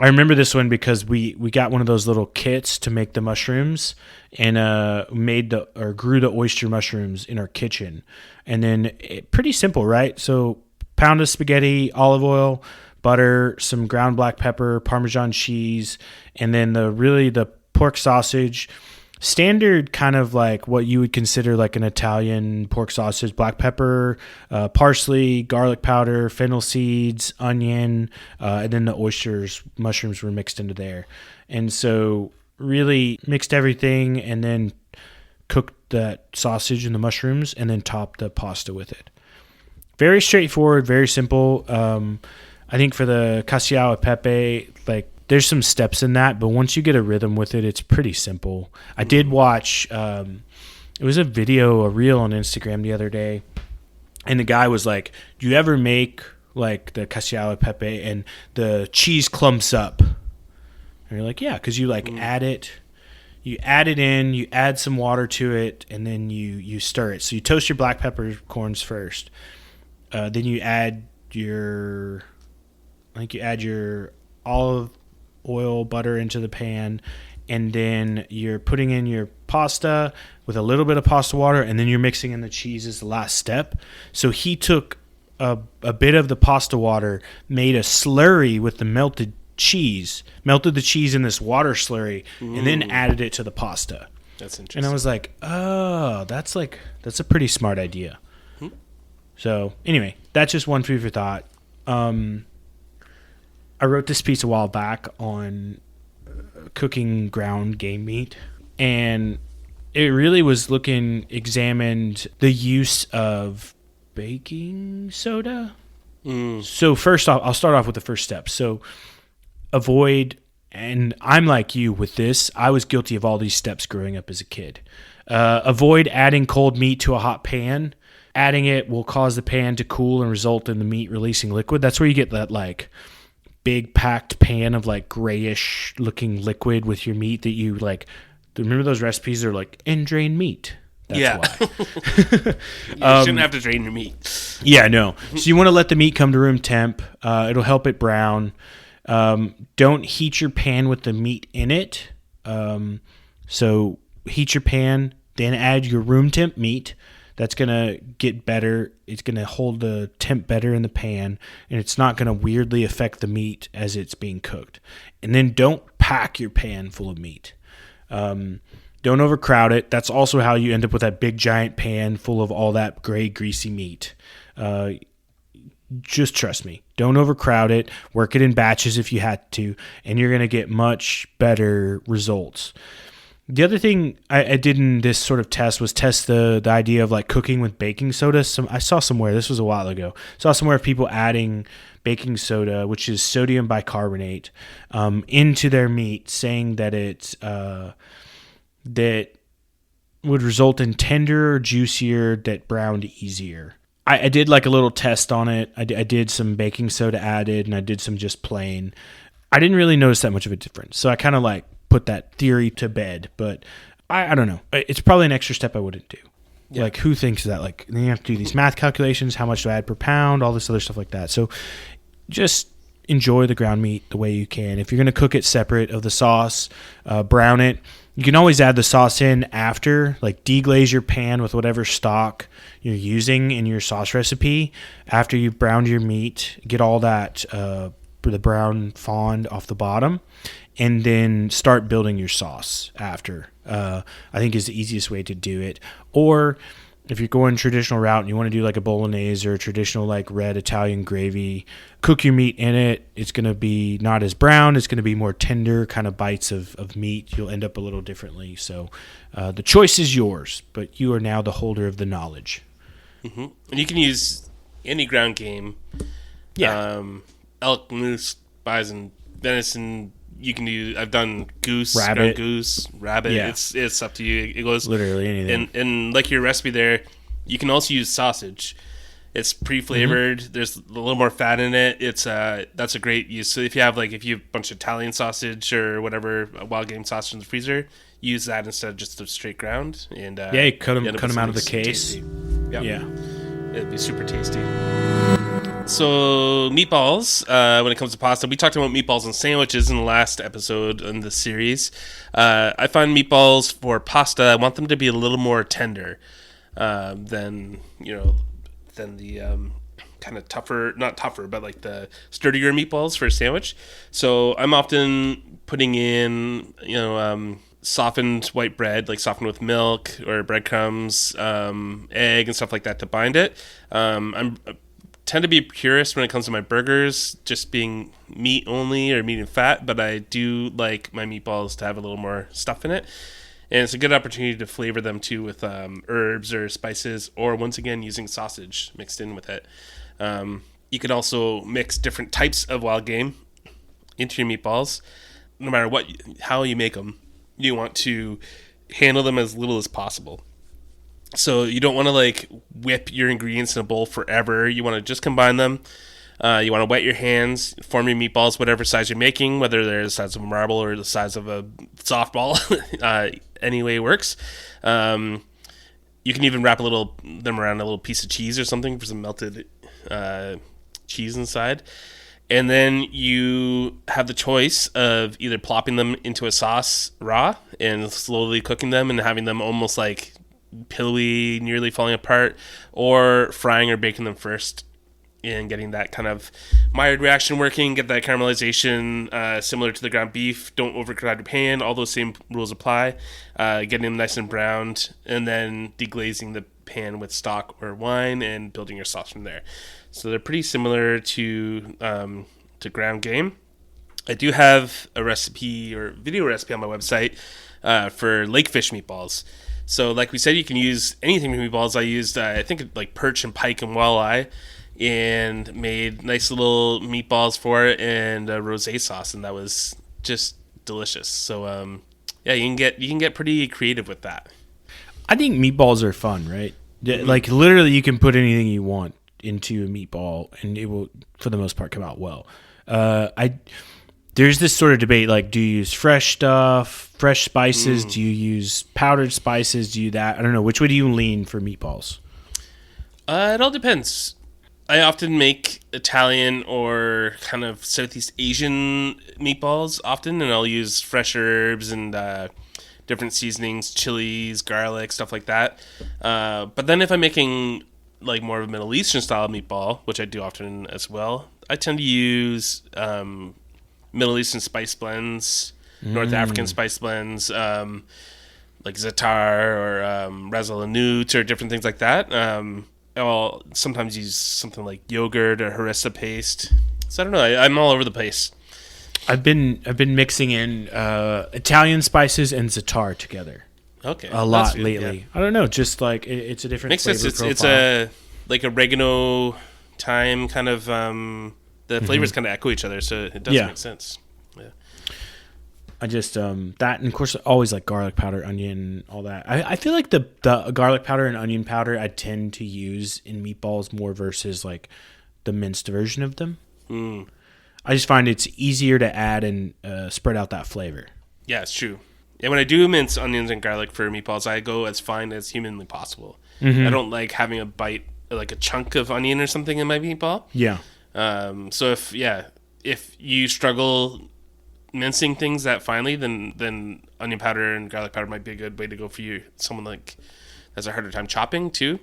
remember this one because we got one of those little kits to make the mushrooms, and grew the oyster mushrooms in our kitchen. And then pretty simple, right? So pound of spaghetti, olive oil, butter, some ground black pepper, Parmesan cheese, and then the pork sausage. standard kind of like what you would consider like an Italian pork sausage: black pepper, parsley, garlic powder, fennel seeds, onion, and then the oysters, mushrooms were mixed into there. And so really mixed everything and then cooked that sausage and the mushrooms and then topped the pasta with it. Very straightforward, very simple. I think for the cacio e pepe, like there's some steps in that, but once you get a rhythm with it, it's pretty simple. I did watch, it was a reel on Instagram the other day, and the guy was like, do you ever make like the cacio e pepe and the cheese clumps up? And you're like, yeah, because you like add it in, you add some water to it, and then you stir it. So you toast your black peppercorns first. Then you add your olive oil, butter into the pan, and then you're putting in your pasta with a little bit of pasta water, and then you're mixing in the cheese as the last step. So he took a bit of the pasta water, made a slurry with the melted the cheese in this water slurry, and then added it to the pasta. That's interesting. And I was like, oh, that's a pretty smart idea. So anyway, that's just one food for thought. I wrote this piece a while back on cooking ground game meat, and it really was examined the use of baking soda. So first off, I'll start off with the first step. So avoid, and I'm like you with this, I was guilty of all these steps growing up as a kid. Avoid adding cold meat to a hot pan. Adding it will cause the pan to cool and result in the meat releasing liquid. That's where you get that like big packed pan of like grayish looking liquid with your meat that you like. Remember those recipes are like and drain meat. That's why. You shouldn't have to drain your meat. Yeah, no. So you want to let the meat come to room temp. It'll help it brown. Don't heat your pan with the meat in it. So heat your pan, then add your room temp meat. That's going to get better. It's going to hold the temp better in the pan, and it's not going to weirdly affect the meat as it's being cooked. And then don't pack your pan full of meat. Don't overcrowd it. That's also how you end up with that big giant pan full of all that gray, greasy meat. Just trust me. Don't overcrowd it. Work it in batches if you had to, and you're going to get much better results. The other thing I did in this sort of test was test the idea of like cooking with baking soda. I saw somewhere, this was a while ago, saw somewhere of people adding baking soda, which is sodium bicarbonate, into their meat, saying that that would result in tender, juicier, that browned easier. I did like a little test on it. I did some baking soda added, and I did some just plain. I didn't really notice that much of a difference. So I kind of like put that theory to bed, but I don't know. It's probably an extra step I wouldn't do. Yeah. Like, who thinks that? Like, then you have to do these math calculations. How much do I add per pound? All this other stuff like that. So just enjoy the ground meat the way you can. If you're going to cook it separate of the sauce, brown it. You can always add the sauce in after, like deglaze your pan with whatever stock you're using in your sauce recipe. After you've browned your meat, get all that the brown fond off the bottom, and then start building your sauce after. I think is the easiest way to do it. Or if you're going traditional route and you want to do like a bolognese or a traditional like red Italian gravy, cook your meat in it. It's going to be not as brown. It's going to be more tender kind of bites of meat. You'll end up a little differently. So the choice is yours, but you are now the holder of the knowledge. Mm-hmm. And you can use any ground game. Yeah. Elk, moose, bison, venison. You can do. I've done goose, rabbit. Rabbit. Yeah. It's up to you. It goes literally anything. And like your recipe there, you can also use sausage. It's pre-flavored. Mm-hmm. There's a little more fat in it. It's that's a great use. So if you have a bunch of Italian sausage or whatever wild game sausage in the freezer, use that instead of just the straight ground. And you cut them out of the case. Yep. Yeah, it'd be super tasty. So meatballs, when it comes to pasta, we talked about meatballs and sandwiches in the last episode in the series. I find meatballs for pasta, I want them to be a little more tender than the kind of tougher, not tougher, but like the sturdier meatballs for a sandwich. So I'm often putting in, softened white bread, like softened with milk or breadcrumbs, egg and stuff like that to bind it. Tend to be a purist when it comes to my burgers, just being meat only or meat and fat, but I do like my meatballs to have a little more stuff in it. And it's a good opportunity to flavor them too with herbs or spices, or once again using sausage mixed in with it. You could also mix different types of wild game into your meatballs. No matter how you make them, you want to handle them as little as possible. So you don't want to like whip your ingredients in a bowl forever. You want to just combine them. You want to wet your hands, form your meatballs, whatever size you're making, whether they're the size of a marble or the size of a softball. Any way works. You can even wrap them around a little piece of cheese or something for some melted cheese inside. And then you have the choice of either plopping them into a sauce raw and slowly cooking them and having them almost like pillowy, nearly falling apart, or frying or baking them first and getting that kind of Maillard reaction working, get that caramelization similar to the ground beef. Don't overcrowd your pan. All those same rules apply. Getting them nice and browned, and then deglazing the pan with stock or wine and building your sauce from there. So they're pretty similar to ground game. I do have a recipe or video recipe on my website for lake fish meatballs. So like we said, you can use anything for meatballs. I used, I think, like perch and pike and walleye, and made nice little meatballs for it and a rosé sauce, and that was just delicious. So yeah, you can get pretty creative with that. I think meatballs are fun, right? Like literally, you can put anything you want into a meatball, and it will, for the most part, come out well. There's this sort of debate, like, do you use fresh stuff, fresh spices? Do you use powdered spices? Do you that? I don't know. Which way do you lean for meatballs? It all depends. I often make Italian or kind of Southeast Asian meatballs often, and I'll use fresh herbs and different seasonings, chilies, garlic, stuff like that. But then if I'm making like more of a Middle Eastern style meatball, which I do often as well, I tend to use Middle Eastern spice blends, North African spice blends, like za'atar or ras el hanout or different things like that. I'll sometimes use something like yogurt or harissa paste. So I don't know. I'm all over the place. I've been mixing in Italian spices and za'atar together. Okay, a lot good, lately. Yeah. I don't know, just like it's a different Makes flavor sense. profile. It's a like oregano, thyme kind of. The flavors kind of echo each other, so it does make sense. Yeah. I just that, and of course always like garlic powder, onion, all that. I feel like the garlic powder and onion powder I tend to use in meatballs more versus like the minced version of them. I just find it's easier to add and spread out that flavor. Yeah, it's true. Yeah, when I do mince onions and garlic for meatballs, I go as fine as humanly possible. I don't like having a bite, like a chunk of onion or something in my meatball. Yeah. So if you struggle mincing things that finely, then onion powder and garlic powder might be a good way to go for you. Someone like has a harder time chopping too.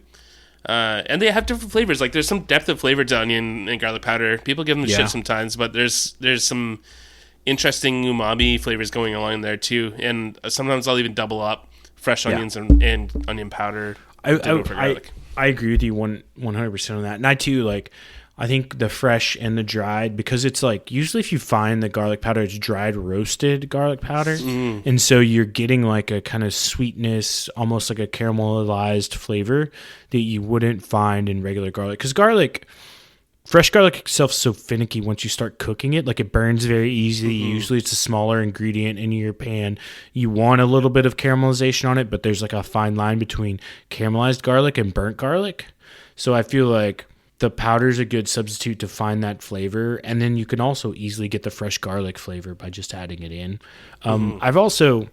And they have different flavors. Like there's some depth of flavor to onion and garlic powder. People give them shit sometimes, but there's some interesting umami flavors going along there too. And sometimes I'll even double up fresh onions and onion powder. I agree with you 100% on that. And I too, like, I think the fresh and the dried, because it's like usually if you find the garlic powder, it's dried roasted garlic powder. And so you're getting like a kind of sweetness, almost like a caramelized flavor that you wouldn't find in regular garlic. Because fresh garlic itself is so finicky once you start cooking it. Like it burns very easily. Usually it's a smaller ingredient in your pan. You want a little bit of caramelization on it, but there's like a fine line between caramelized garlic and burnt garlic. So I feel like the powder is a good substitute to find that flavor. And then you can also easily get the fresh garlic flavor by just adding it in. I've also,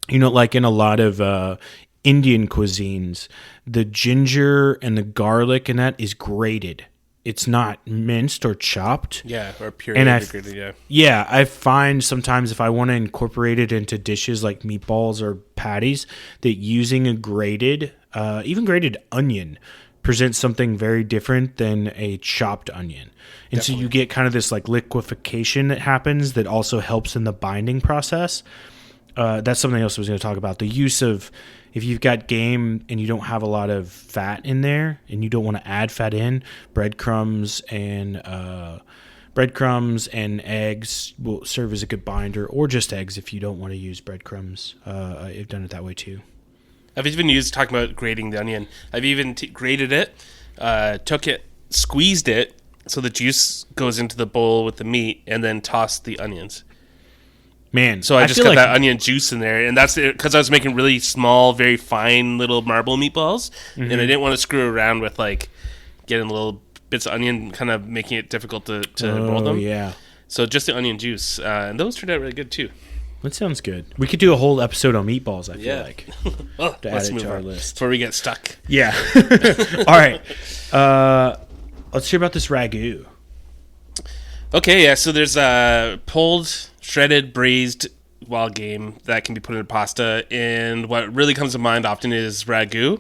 like in a lot of Indian cuisines, the ginger and the garlic in that is grated. It's not minced or chopped. Yeah, or pureed. Yeah, I find sometimes if I want to incorporate it into dishes like meatballs or patties, that using a grated, even grated onion, presents something very different than a chopped onion. And so you get kind of this like liquefaction that happens that also helps in the binding process. that's something else I was going to talk about. The use of, if you've got game and you don't have a lot of fat in there and you don't want to add fat in, breadcrumbs and eggs will serve as a good binder, or just eggs if you don't want to use breadcrumbs. I've done it that way too. I've even talking about grating the onion, I've even grated it, took it, squeezed it so the juice goes into the bowl with the meat, and then tossed the onions. Man, so I just got that onion juice in there, and that's it, because I was making really small, very fine little marble meatballs, and I didn't want to screw around with like getting little bits of onion, kind of making it difficult to roll them. Yeah. So just the onion juice, and those turned out really good too. That sounds good. We could do a whole episode on meatballs, I feel like. To add it to our list before we get stuck. Yeah. All right. Let's hear about this ragu. Okay, yeah. So there's pulled, shredded, braised wild game that can be put in pasta, and what really comes to mind often is ragu.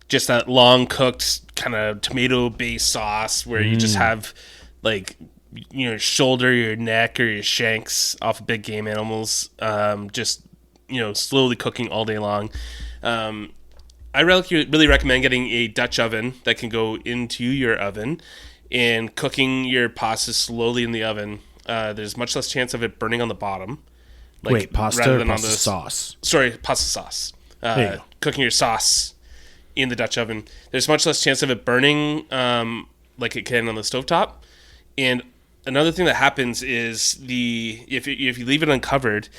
Just that long cooked kind of tomato based sauce where you just have like your shoulder, your neck, or your shanks off of big game animals, just slowly cooking all day long. I really recommend getting a Dutch oven that can go into your oven and cooking your pasta slowly in the oven. There's much less chance of it burning on the bottom. Wait, pasta or pasta sauce? Sorry, pasta sauce. Cooking your sauce in the Dutch oven. There's much less chance of it burning like it can on the stovetop. And another thing that happens is if you leave it uncovered,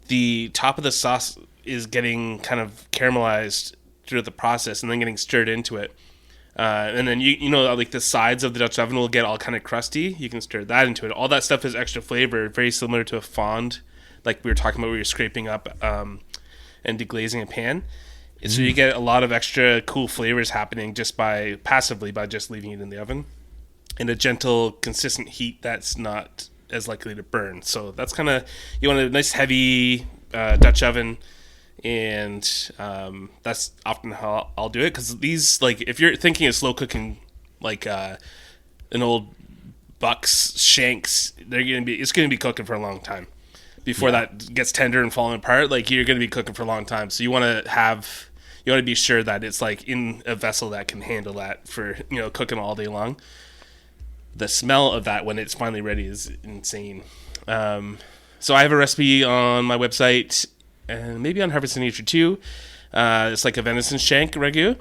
the top of the sauce is getting kind of caramelized throughout the process and then getting stirred into it. And then like the sides of the Dutch oven will get all kind of crusty. You can stir that into it. All that stuff is extra flavor, very similar to a fond, like we were talking about, where you're scraping up and deglazing a pan. So you get a lot of extra cool flavors happening just passively by just leaving it in the oven, and a gentle, consistent heat that's not as likely to burn. So that's kind of, you want a nice heavy Dutch oven, and that's often how I'll do it, because these, like, if you're thinking of slow cooking, like an old buck's shanks, it's gonna be cooking for a long time before that gets tender and falling apart. Like, you're gonna be cooking for a long time, so you want to be sure that it's like in a vessel that can handle that for cooking all day long. The smell of that when it's finally ready is insane. So I have a recipe on my website, and maybe on Harvest Nature too. It's like a venison shank ragu.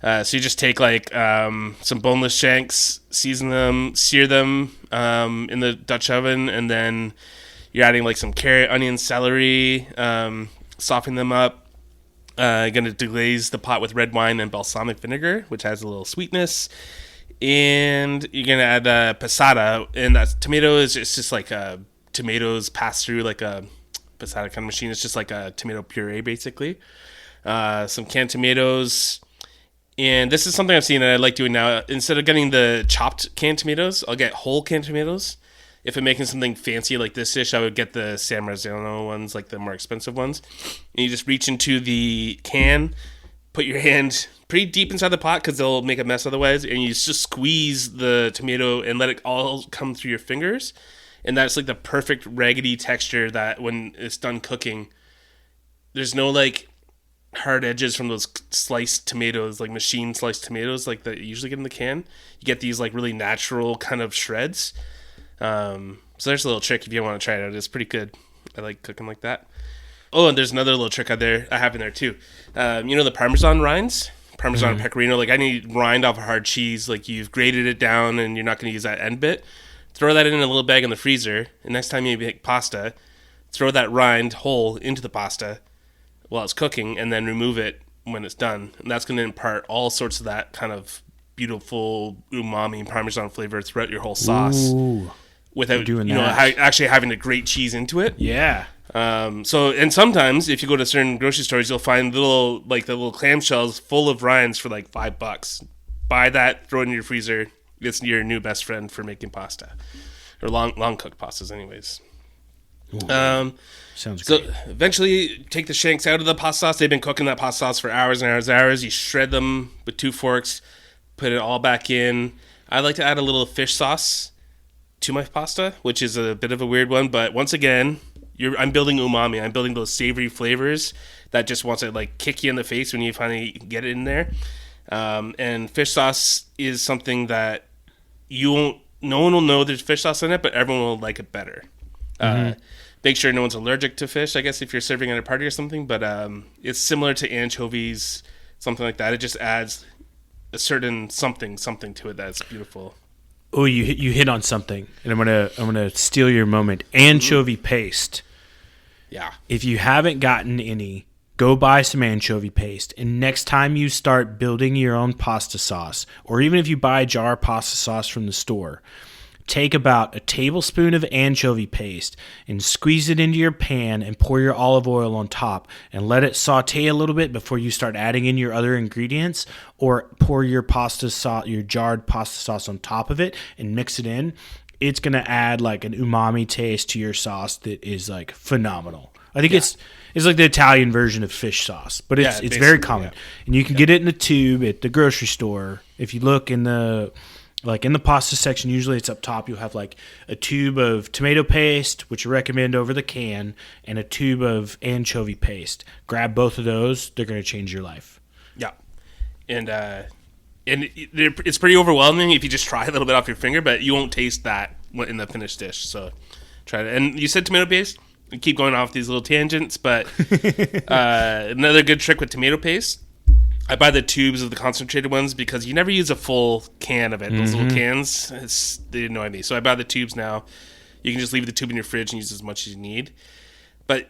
So you just take like some boneless shanks, season them, sear them in the Dutch oven, and then you're adding like some carrot, onion, celery, softening them up. Going to deglaze the pot with red wine and balsamic vinegar, which has a little sweetness. And you're going to add passata, and that tomato it's just like tomatoes pass through like a passata kind of machine. It's just like a tomato puree, basically. Some canned tomatoes. And this is something I've seen that I like doing now. Instead of getting the chopped canned tomatoes, I'll get whole canned tomatoes. If I'm making something fancy like this dish, I would get the San Marzano ones, like the more expensive ones. And you just reach into the can, put your hand pretty deep inside the pot because they'll make a mess otherwise, and you just squeeze the tomato and let it all come through your fingers. And that's like the perfect raggedy texture that when it's done cooking, there's no like hard edges from those sliced tomatoes, like machine sliced tomatoes like that you usually get in the can. You get these like really natural kind of shreds. So there's a little trick if you want to try it out. It's pretty good. I like cooking like that. Oh, and there's another little trick I have in there too. The Parmesan rinds, Parmesan Pecorino. Like, I need rind off a hard cheese. Like, you've grated it down and you're not going to use that end bit. Throw that in a little bag in the freezer. And next time you make pasta, throw that rind whole into the pasta while it's cooking, and then remove it when it's done. And that's going to impart all sorts of that kind of beautiful umami Parmesan flavor throughout your whole sauce. Ooh. Without doing actually having to grate cheese into it. Yeah. And sometimes if you go to certain grocery stores, you'll find the little clamshells full of rinds for like $5. Buy that, throw it in your freezer. It's your new best friend for making pasta, or long cooked pastas, anyways. Ooh, sounds great. So eventually, take the shanks out of the pasta sauce. They've been cooking that pasta sauce for hours and hours and hours. You shred them with 2 forks, put it all back in. I like to add a little fish sauce to my pasta, which is a bit of a weird one, but once again, I'm building umami. I'm building those savory flavors that just wants to like kick you in the face when you finally get it in there. And fish sauce is something that no one will know there's fish sauce in it, but everyone will like it better. Make sure no one's allergic to fish, I guess, if you're serving at a party or something. But it's similar to anchovies, something like that. It just adds a certain something to it that's beautiful. Oh, you hit on something, and I'm gonna steal your moment. Anchovy paste. Yeah. If you haven't gotten any, go buy some anchovy paste. And next time you start building your own pasta sauce, or even if you buy a jar of pasta sauce from the store, take about a tablespoon of anchovy paste and squeeze it into your pan and pour your olive oil on top and let it saute a little bit before you start adding in your other ingredients, or pour your pasta sauce, your jarred pasta sauce on top of it and mix it in. It's going to add like an umami taste to your sauce that is like phenomenal. I think it's like the Italian version of fish sauce, but it's very common. Yeah. And you can get it in a tube at the grocery store. If you look in the pasta section, usually it's up top. You'll have like a tube of tomato paste, which I recommend over the can, and a tube of anchovy paste. Grab both of those. They're going to change your life. Yeah. And it's pretty overwhelming if you just try a little bit off your finger, but you won't taste that in the finished dish. So try it. And you said tomato paste. We keep going off these little tangents, but another good trick with tomato paste, I buy the tubes of the concentrated ones because you never use a full can of it. Those little cans, they annoy me. So I buy the tubes now. You can just leave the tube in your fridge and use as much as you need. But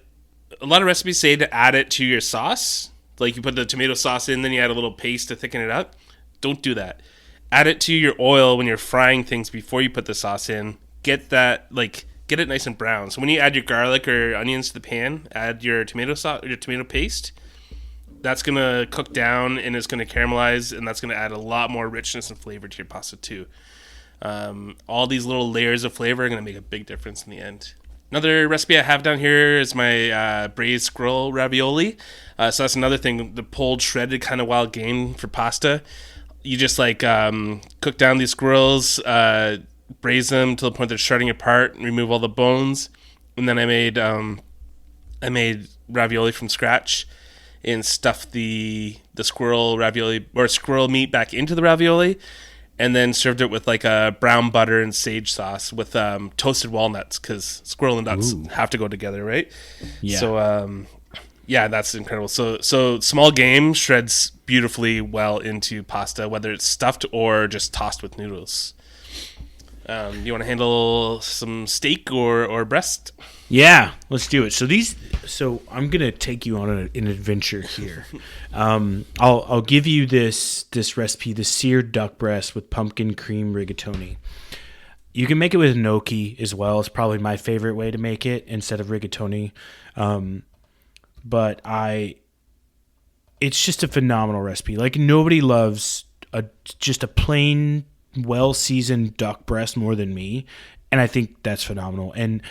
a lot of recipes say to add it to your sauce. Like you put the tomato sauce in, then you add a little paste to thicken it up. Don't do that. Add it to your oil when you're frying things before you put the sauce in. Get it nice and brown. So when you add your garlic or onions to the pan, add your tomato sauce or your tomato paste. That's going to cook down and it's going to caramelize, and that's going to add a lot more richness and flavor to your pasta too. All these little layers of flavor are going to make a big difference in the end. Another recipe I have down here is my braised squirrel ravioli. So that's another thing, the pulled, shredded kind of wild game for pasta. You just cook down these squirrels, braise them to the point they're shredding apart, and remove all the bones. And then I made ravioli from scratch and stuffed the squirrel ravioli or squirrel meat back into the ravioli, and then served it with like a brown butter and sage sauce with toasted walnuts, because squirrel and nuts have to go together, right? Yeah. So that's incredible. So small game shreds beautifully well into pasta, whether it's stuffed or just tossed with noodles. You want to handle some steak or breast? Yeah, let's do it. So I'm gonna take you on an adventure here. I'll give you this recipe, the seared duck breast with pumpkin cream rigatoni. You can make it with gnocchi as well. It's probably my favorite way to make it instead of rigatoni. But it's just a phenomenal recipe. Like nobody loves just a plain, well-seasoned duck breast more than me, and I think that's phenomenal. And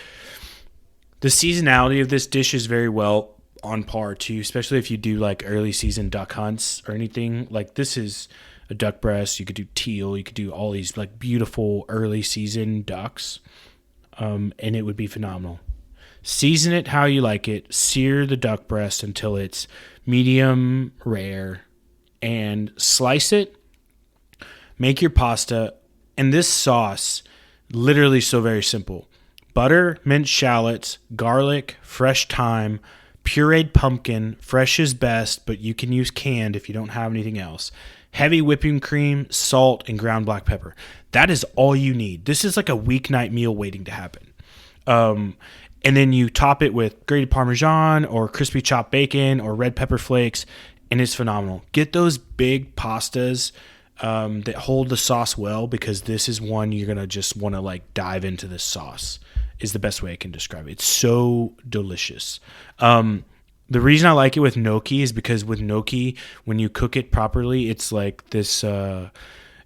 the seasonality of this dish is very well on par too, especially if you do like early season duck hunts or anything. Like this is a duck breast. You could do teal. You could do all these like beautiful early season ducks, and it would be phenomenal. Season it how you like it. Sear the duck breast until it's medium rare, and slice it. Make your pasta, and this sauce, literally so very simple. Butter, minced shallots, garlic, fresh thyme, pureed pumpkin, fresh is best, but you can use canned if you don't have anything else. Heavy whipping cream, salt, and ground black pepper. That is all you need. This is like a weeknight meal waiting to happen. And then you top it with grated Parmesan or crispy chopped bacon or red pepper flakes, and it's phenomenal. Get those big pastas that hold the sauce well, because this is one you're going to just want to like dive into this sauce, is the best way I can describe it. It's so delicious. The reason I like it with gnocchi is because with gnocchi, when you cook it properly, it's like this,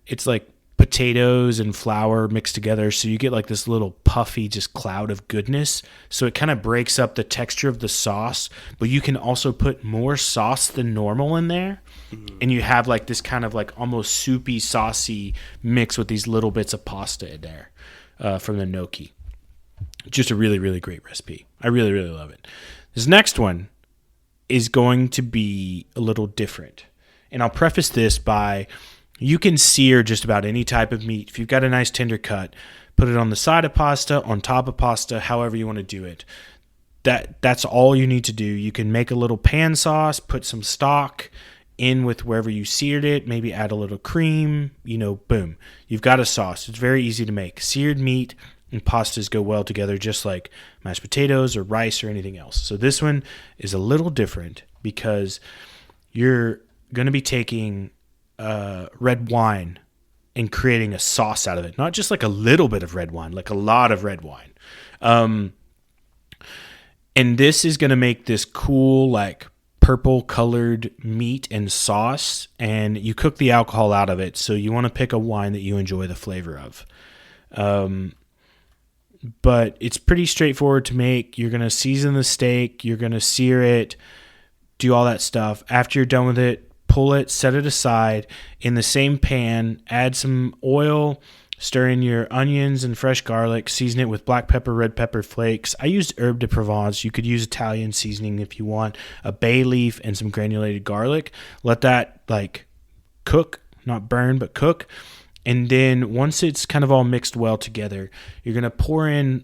it's like potatoes and flour mixed together. So you get like this little puffy just cloud of goodness. So it kind of breaks up the texture of the sauce, but you can also put more sauce than normal in there. And you have like this kind of like almost soupy, saucy mix with these little bits of pasta in there from the gnocchi. Just a really, really great recipe. I really, really love it. This next one is going to be a little different. And I'll preface this by, you can sear just about any type of meat. If you've got a nice tender cut, put it on the side of pasta, on top of pasta, however you want to do it. That's all you need to do. You can make a little pan sauce, put some stock in with wherever you seared it, maybe add a little cream, boom. You've got a sauce. It's very easy to make. Seared meat and pastas go well together, just like mashed potatoes or rice or anything else. So this one is a little different because you're going to be taking red wine and creating a sauce out of it. Not just like a little bit of red wine, like a lot of red wine. And this is going to make this cool, like purple colored meat and sauce. And you cook the alcohol out of it. So you want to pick a wine that you enjoy the flavor of. But it's pretty straightforward to make. You're going to season the steak. You're going to sear it, do all that stuff. After you're done with it, pull it, set it aside. In the same pan, add some oil, stir in your onions and fresh garlic, season it with black pepper, red pepper flakes. I used herbe de Provence. You could use Italian seasoning if you want, a bay leaf and some granulated garlic. Let that cook, not burn, but cook. And then once it's kind of all mixed well together, you're going to pour in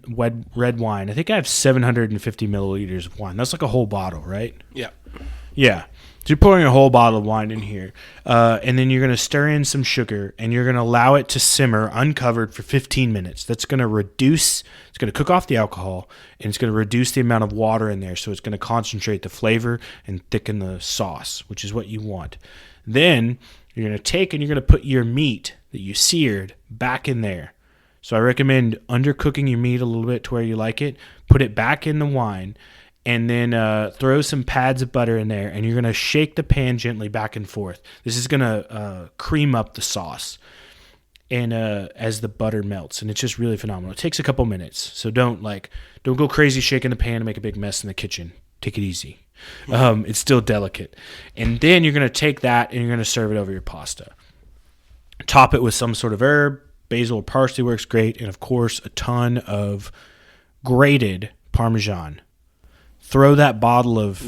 red wine. I think I have 750 milliliters of wine. That's like a whole bottle, right? Yeah. Yeah. So you're pouring a whole bottle of wine in here. And then you're going to stir in some sugar, and you're going to allow it to simmer uncovered for 15 minutes. That's going to it's going to cook off the alcohol, and it's going to reduce the amount of water in there. So it's going to concentrate the flavor and thicken the sauce, which is what you want. Then you're going to take and you're going to put your meat that you seared back in there. So I recommend undercooking your meat a little bit to where you like it. Put it back in the wine, and then throw some pads of butter in there, and you're going to shake the pan gently back and forth. This is going to cream up the sauce and as the butter melts, and it's just really phenomenal. It takes a couple minutes, so don't go crazy shaking the pan and make a big mess in the kitchen. Take it easy. It's still delicate. And then you're going to take that and you're going to serve it over your pasta. Top it with some sort of herb. Basil or parsley works great. And, of course, a ton of grated Parmesan. Throw that bottle of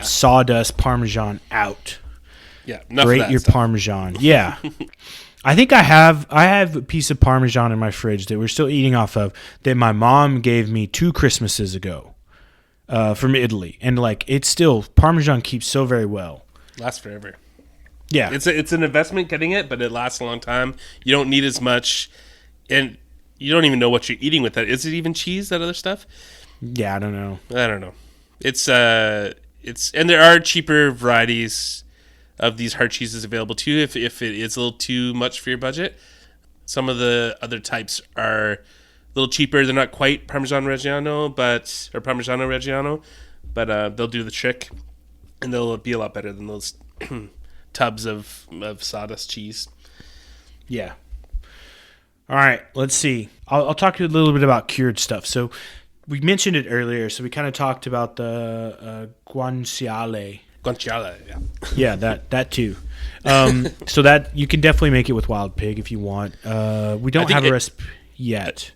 sawdust Parmesan out. Yeah, enough Grate of that your stuff. Parmesan. Yeah. I think I have a piece of Parmesan in my fridge that we're still eating off of that my mom gave me 2 Christmases ago from Italy. And, it's still, Parmesan keeps so very well. Lasts forever. Yeah. It's an investment getting it, but it lasts a long time. You don't need as much, and you don't even know what you're eating with that. Is it even cheese, that other stuff? Yeah, I don't know. It's and there are cheaper varieties of these hard cheeses available too if it is a little too much for your budget. Some of the other types are a little cheaper. They're not quite Parmigiano Reggiano, but they'll do the trick, and they'll be a lot better than those tubs of sawdust cheese. Yeah. All right, let's see. I'll talk to you a little bit about cured stuff. So we mentioned it earlier. So we kind of talked about the guanciale. Guanciale, yeah. Yeah, that too. So that you can definitely make it with wild pig if you want. We don't have a recipe yet.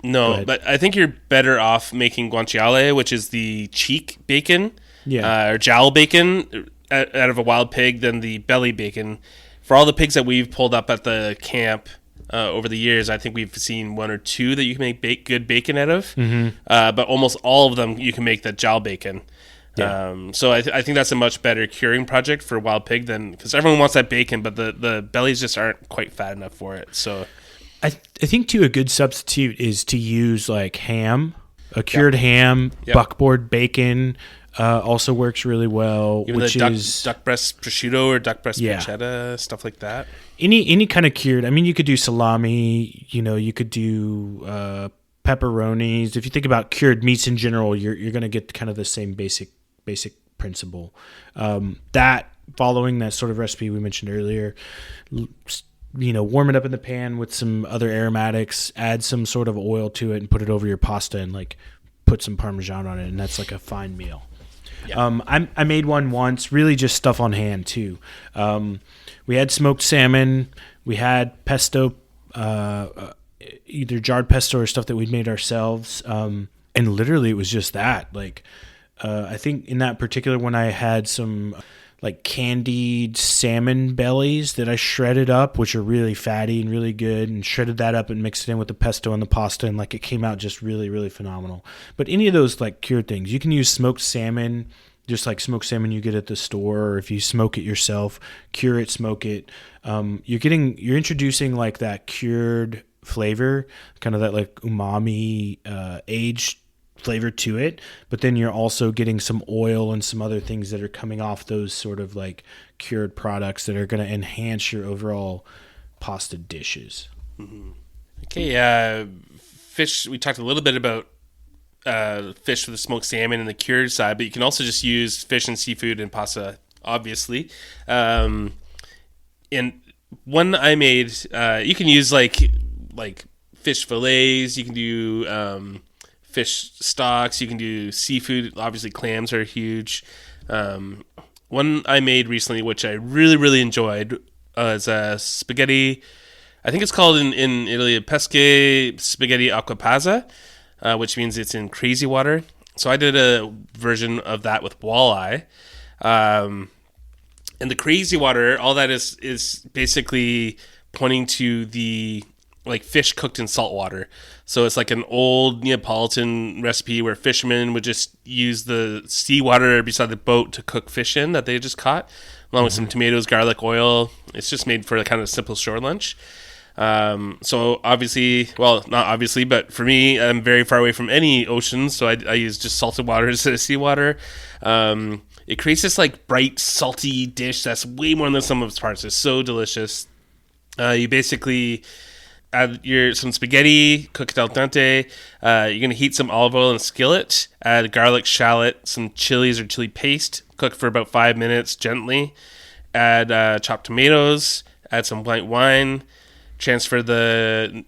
No, but I think you're better off making guanciale, which is the cheek bacon, or jowl bacon out of a wild pig, than the belly bacon. For all the pigs that we've pulled up at the camp over the years, I think we've seen 1 or 2 that you can make good bacon out of. Mm-hmm. But almost all of them you can make that jowl bacon. Yeah. So I think that's a much better curing project for wild pig than, because everyone wants that bacon, but the bellies just aren't quite fat enough for it. So I think too a good substitute is to use ham, a cured ham, buckboard bacon. Also works really well. Even duck breast prosciutto or duck breast pancetta, stuff like that. Any kind of cured. I mean, you could do salami. You could do pepperonis. If you think about cured meats in general, you're going to get kind of the same basic principle. That following that sort of recipe we mentioned earlier. Warm it up in the pan with some other aromatics. Add some sort of oil to it and put it over your pasta and put some Parmesan on it, and that's a fine meal. Yeah. I made one once, really just stuff on hand too. We had smoked salmon, we had pesto either jarred pesto or stuff that we'd made ourselves. And literally it was just that. Like, I think in that particular one, I had some like candied salmon bellies that I shredded up, which are really fatty and really good, and shredded that up and mixed it in with the pesto and the pasta, and like it came out just really, really phenomenal. But any of those like cured things, you can use smoked salmon, just like smoked salmon you get at the store, or if you smoke it yourself, cure it, smoke it. You're introducing like that cured flavor, kind of that like umami aged flavor to it, but then you're also getting some oil and some other things that are coming off those sort of like cured products that are going to enhance your overall pasta dishes. Mm-hmm. Okay, fish. We talked a little bit about fish for the smoked salmon and the cured side, but you can also just use fish and seafood and pasta, obviously. And one I made, you can use like fish fillets. You can do fish stocks. You can do seafood. Obviously, clams are huge. One I made recently, which I really, really enjoyed, is a spaghetti. I think it's called in Italy pesche spaghetti acquapazza, which means it's in crazy water. So I did a version of that with walleye. And the crazy water, all that is basically pointing to the like fish cooked in salt water. So it's like an old Neapolitan recipe where fishermen would just use the seawater beside the boat to cook fish in that they just caught, along with some tomatoes, garlic, oil. It's just made for a kind of simple shore lunch. So obviously, well, not obviously, but for me, I'm very far away from any ocean, so I use just salted water instead of seawater. It creates this like bright, salty dish that's way more than some of its parts. It's so delicious. You basically add some spaghetti, cook it al dente. You're going to heat some olive oil in a skillet, add garlic, shallot, some chilies or chili paste, cook for about 5 minutes gently, add chopped tomatoes, add some white wine, transfer the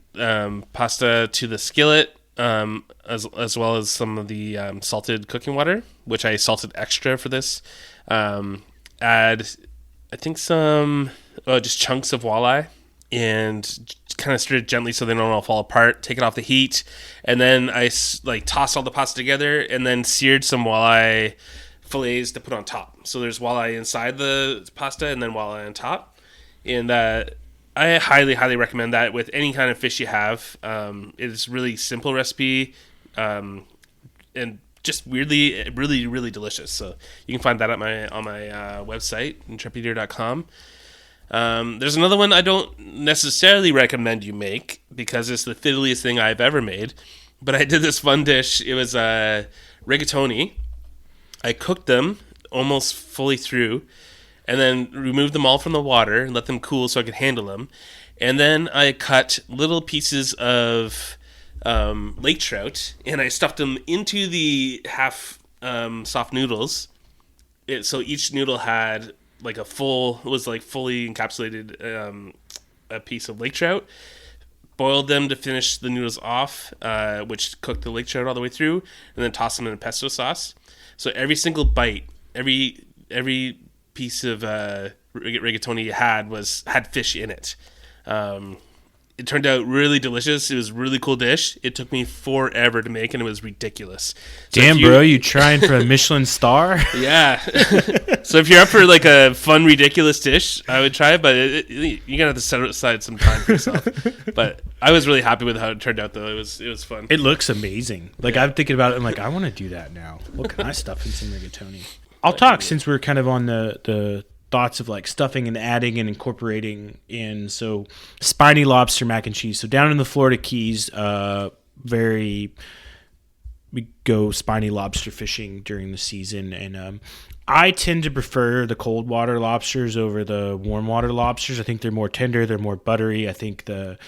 pasta to the skillet, as well as some of the salted cooking water, which I salted extra for this. Add, I think, some just chunks of walleye, and kind of stir it gently so they don't all fall apart. Take it off the heat, and then I tossed all the pasta together, and then seared some walleye fillets to put on top. So there's walleye inside the pasta, and then walleye on top. And I highly, highly recommend that with any kind of fish you have. It's a really simple recipe, and just weirdly, really, really delicious. So you can find that on my website, intrepideer.com. There's another one I don't necessarily recommend you make because it's the fiddliest thing I've ever made. But I did this fun dish. It was rigatoni. I cooked them almost fully through, and then removed them all from the water and let them cool so I could handle them. And then I cut little pieces of lake trout, and I stuffed them into the half soft noodles. So each noodle had like fully encapsulated a piece of lake trout. Boiled them to finish the noodles off, which cooked the lake trout all the way through, and then tossed them in a pesto sauce. So every single bite, every piece of rigatoni you had fish in it. It turned out really delicious. It was a really cool dish. It took me forever to make, and it was ridiculous. So damn, bro, you trying for a Michelin star? Yeah. So if you're up for like a fun, ridiculous dish, I would try it, but you're gonna have to set aside some time for yourself. But I was really happy with how it turned out, though. It was fun. It looks amazing. Like, yeah. I'm thinking about it. I'm like, I want to do that now. What can I stuff in some rigatoni? I'll talk since we're kind of on the thoughts of like stuffing and adding and incorporating in. So spiny lobster mac and cheese. So down in the Florida Keys, we go spiny lobster fishing during the season, and I tend to prefer the cold water lobsters over the warm water lobsters. I think they're more tender, they're more buttery. I think the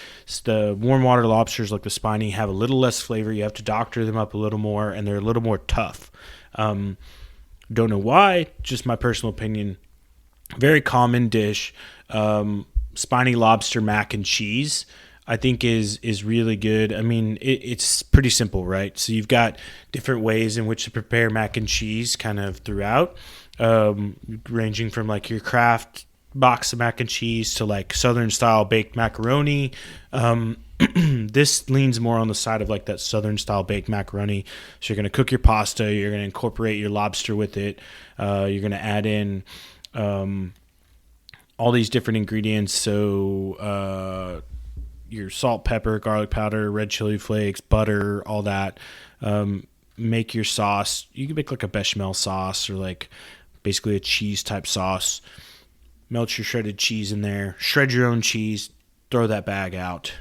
warm water lobsters, like the spiny, have a little less flavor. You have to doctor them up a little more, and they're a little more tough. Don't know why, just my personal opinion. Very common dish. Spiny lobster mac and cheese, I think is really good. I mean, it's pretty simple, right? So you've got different ways in which to prepare mac and cheese kind of throughout, ranging from like your Kraft box of mac and cheese to like Southern style baked macaroni. This leans more on the side of like that Southern style baked macaroni. So you're going to cook your pasta. You're going to incorporate your lobster with it. You're going to add in all these different ingredients. So your salt, pepper, garlic powder, red chili flakes, butter, all that. Make your sauce. You can make like a bechamel sauce or like basically a cheese type sauce. Melt your shredded cheese in there. Shred your own cheese. Throw that bag out.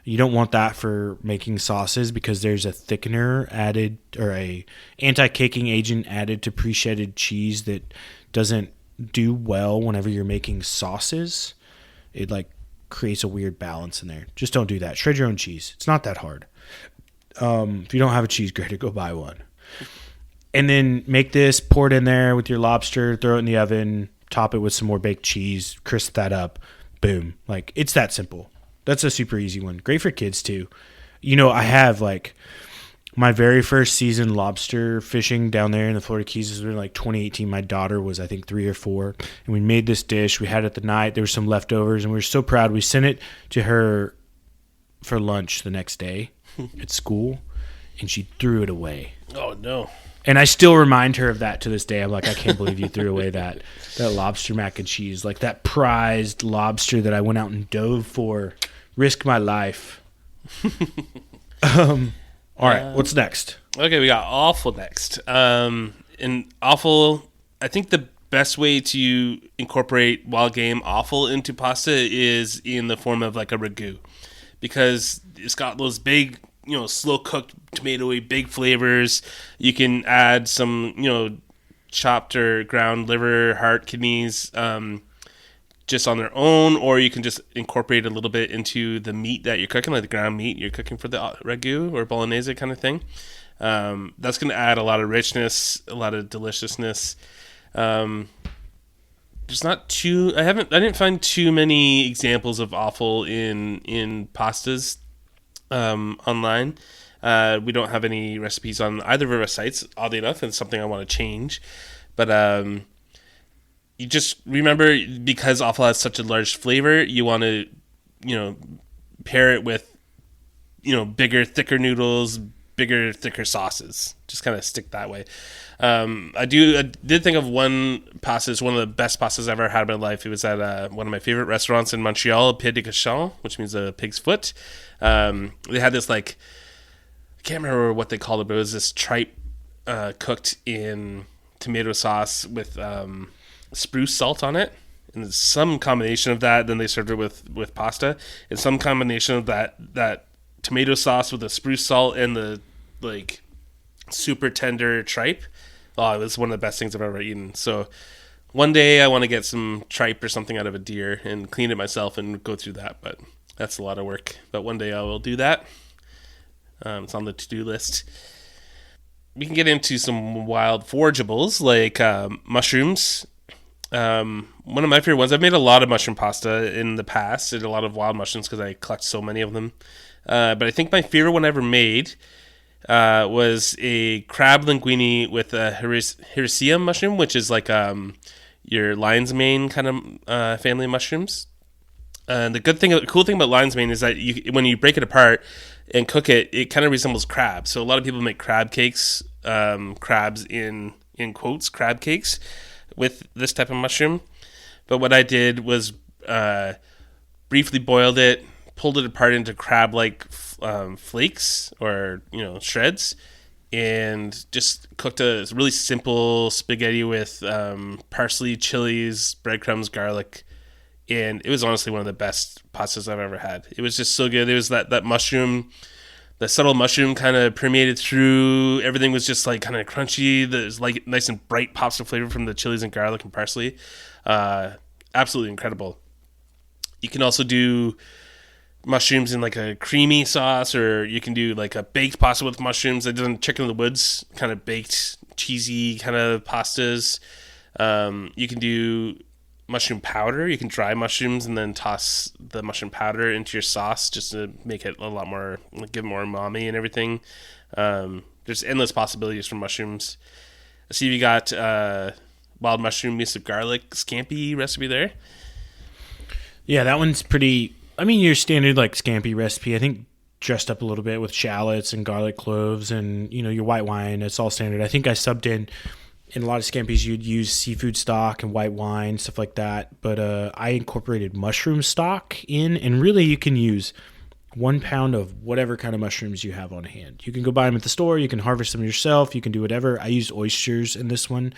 You don't want that for making sauces because there's a thickener added or a anti-caking agent added to pre-shredded cheese that doesn't do well whenever you're making sauces. It like creates a weird balance in there. Just don't do that. Shred your own cheese. It's not that hard. If you don't have a cheese grater, go buy one. And then make this, pour it in there with your lobster, throw it in the oven, top it with some more baked cheese, crisp that up. Boom. Like, it's that simple. That's a super easy one. Great for kids too. You know, I have like my very first season lobster fishing down there in the Florida Keys was in like 2018. My daughter was, I think, 3 or 4. And we made this dish. We had it the night. There were some leftovers and we were so proud. We sent it to her for lunch the next day at school and she threw it away. Oh, no. And I still remind her of that to this day. I'm like, I can't believe you threw away that lobster mac and cheese, like that prized lobster that I went out and dove for, risked my life. All right, what's next? Okay, we got Offal next. In Offal, I think the best way to incorporate wild game offal into pasta is in the form of like a ragu, because it's got those big, slow cooked tomatoey big flavors. You can add some, chopped or ground liver, heart, kidneys, just on their own, or you can just incorporate a little bit into the meat that you're cooking, like the ground meat you're cooking for the ragu or bolognese kind of thing. That's going to add a lot of richness, a lot of deliciousness. There's not too. I didn't find too many examples of offal in pastas online. We don't have any recipes on either of our sites, oddly enough, and it's something I want to change. But you just remember, because offal has such a large flavor, you want to, pair it with, bigger, thicker noodles, bigger, thicker sauces. Just kind of stick that way. I did think of one pasta. It's one of the best pastas I've ever had in my life. It was at one of my favorite restaurants in Montreal, Pied de Cochon, which means a pig's foot. They had this, like, I can't remember what they called it, but it was this tripe cooked in tomato sauce with spruce salt on it, and some combination of that. Then they served it with pasta, and some combination of that tomato sauce with the spruce salt and the like super tender tripe. Oh, it was one of the best things I've ever eaten. So one day I want to get some tripe or something out of a deer and clean it myself and go through that, but that's a lot of work. But one day I will do that. It's on the to-do list. We can get into some wild forageables like mushrooms. One of my favorite ones. I've made a lot of mushroom pasta in the past, and a lot of wild mushrooms because I collect so many of them. But I think my favorite one I ever made was a crab linguine with a Hericea mushroom, which is like your lion's mane kind of family of mushrooms. And the cool thing about lion's mane is that when you break it apart and cook it, it kind of resembles crab. So a lot of people make crab cakes, crabs in quotes, crab cakes with this type of mushroom. But what I did was briefly boiled it, pulled it apart into crab-like flakes or shreds, and just cooked a really simple spaghetti with parsley, chilies, breadcrumbs, garlic, and it was honestly one of the best pastas I've ever had. It was just so good. It was that mushroom, the subtle mushroom kind of permeated through. Everything was just like kind of crunchy. There's like nice and bright pops of flavor from the chilies and garlic and parsley. Absolutely incredible. You can also do mushrooms in like a creamy sauce, or you can do like a baked pasta with mushrooms. I've done chicken in the woods, kind of baked, cheesy kind of pastas. You can do mushroom powder. You can dry mushrooms and then toss the mushroom powder into your sauce just to make it a lot more, give more umami and everything. There's endless possibilities for mushrooms. I see you got wild mushroom miso garlic scampi recipe there. Yeah, that one's pretty. I mean, your standard like scampi recipe. I think dressed up a little bit with shallots and garlic cloves and your white wine. It's all standard. I think I subbed in a lot of scampis. You'd use seafood stock and white wine, stuff like that. But I incorporated mushroom stock in, and really you can use 1 pound of whatever kind of mushrooms you have on hand. You can go buy them at the store. You can harvest them yourself. You can do whatever. I used oysters in this one.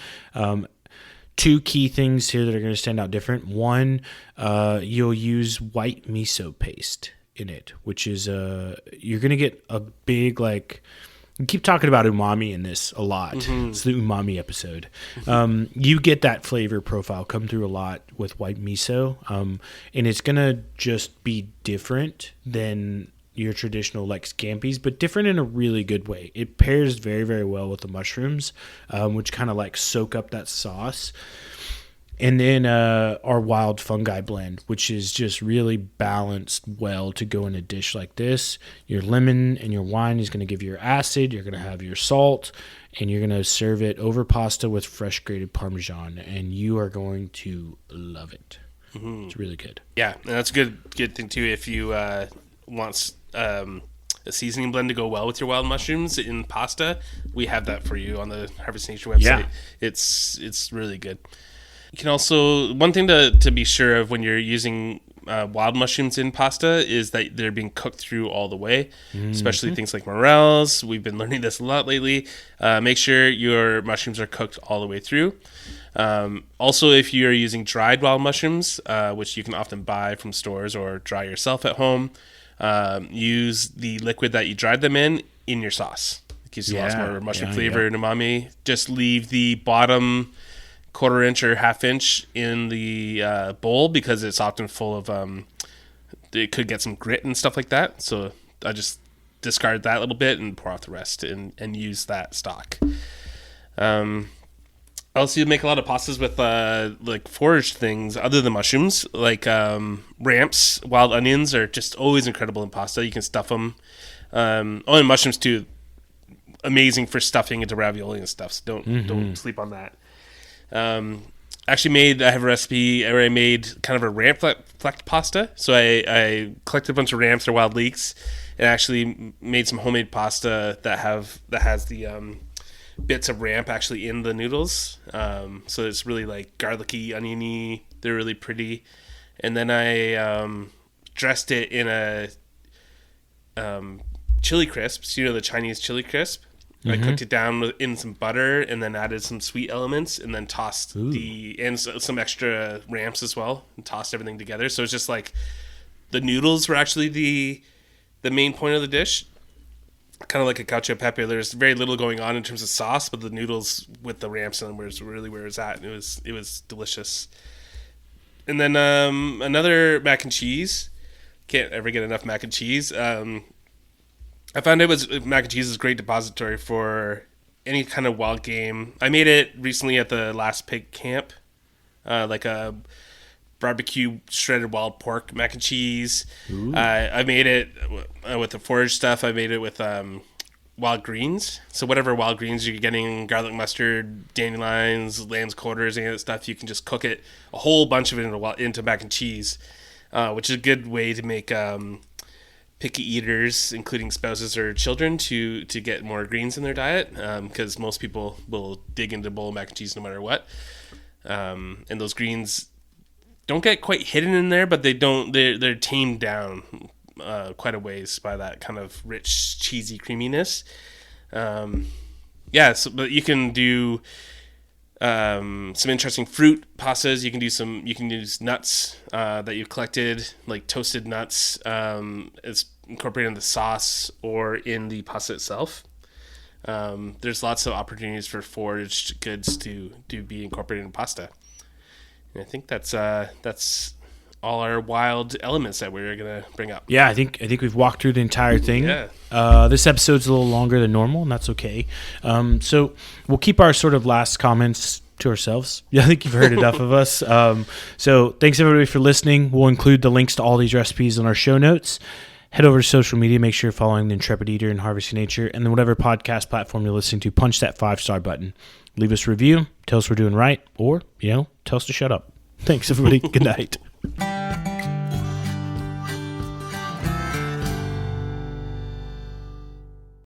Two key things here that are going to stand out different. One, you'll use white miso paste in it, which is you're going to get a big, like, we keep talking about umami in this a lot. Mm-hmm. It's the umami episode. You get that flavor profile come through a lot with white miso, and it's going to just be different than your traditional like scampis, but different in a really good way. It pairs very, very well with the mushrooms, which kind of like soak up that sauce. And then our wild fungi blend, which is just really balanced well to go in a dish like this. Your lemon and your wine is going to give you your acid. You're going to have your salt, and you're going to serve it over pasta with fresh grated Parmesan, and you are going to love it. Mm-hmm. It's really good. Yeah, and that's a good thing too. If you want a seasoning blend to go well with your wild mushrooms in pasta, we have that for you on the Harvest Nature website. Yeah. It's really good. You can also, one thing to be sure of when you're using wild mushrooms in pasta is that they're being cooked through all the way, especially things like morels. We've been learning this a lot lately. Make sure your mushrooms are cooked all the way through. Also, if you're using dried wild mushrooms, which you can often buy from stores or dry yourself at home, use the liquid that you dried them in your sauce. It gives you lots more mushroom flavor and umami. Just leave the bottom 1/4 inch or 1/2 inch in the bowl because it's often full of it could get some grit and stuff like that. So I just discard that a little bit and pour out the rest and use that stock. Also, you make a lot of pastas with like foraged things other than mushrooms, like ramps. Wild onions are just always incredible in pasta. You can stuff them. And mushrooms too, amazing for stuffing into ravioli and stuff. So don't sleep on that. I have a recipe where I made kind of a ramp flecked pasta. So I collected a bunch of ramps or wild leeks and actually made some homemade pasta that has the bits of ramp actually in the noodles. So it's really like garlicky, oniony. They're really pretty. And then I dressed it in a chili crisps, the Chinese chili crisp. I cooked it down in some butter and then added some sweet elements and then tossed and some extra ramps as well and tossed everything together. So it's just like the noodles were actually the main point of the dish. Kind of like a cacio e pepe. There's very little going on in terms of sauce, but the noodles with the ramps in them was really where it's at. And it was delicious. And then another mac and cheese. Can't ever get enough mac and cheese. I found mac and cheese is a great depository for any kind of wild game. I made it recently at the last pig camp, like a barbecue shredded wild pork mac and cheese. I made it with the foraged stuff. I made it with wild greens. So whatever wild greens you're getting, garlic mustard, dandelions, lamb's quarters, any of that stuff, you can just cook it, a whole bunch of it into mac and cheese, which is a good way to make picky eaters, including spouses or children, to get more greens in their diet, because most people will dig into a bowl of mac and cheese no matter what. And those greens don't get quite hidden in there, but they're tamed down quite a ways by that kind of rich, cheesy creaminess. But you can do some interesting fruit pastas. You can use nuts that you've collected, like toasted nuts, as incorporated in the sauce or in the pasta itself. There's lots of opportunities for foraged goods to be incorporated in pasta. And I think that's all our wild elements that we're gonna bring up. Yeah, I think we've walked through the entire thing. Yeah. This episode's a little longer than normal, and that's okay. So we'll keep our sort of last comments to ourselves. Yeah, I think you've heard enough of us. So thanks everybody for listening. We'll include the links to all these recipes in our show notes. Head over to social media. Make sure you're following The Intrepid Eater and Harvesting Nature, and then whatever podcast platform you're listening to, punch that 5-star button. Leave us a review. Tell us we're doing right, or tell us to shut up. Thanks everybody. Good night.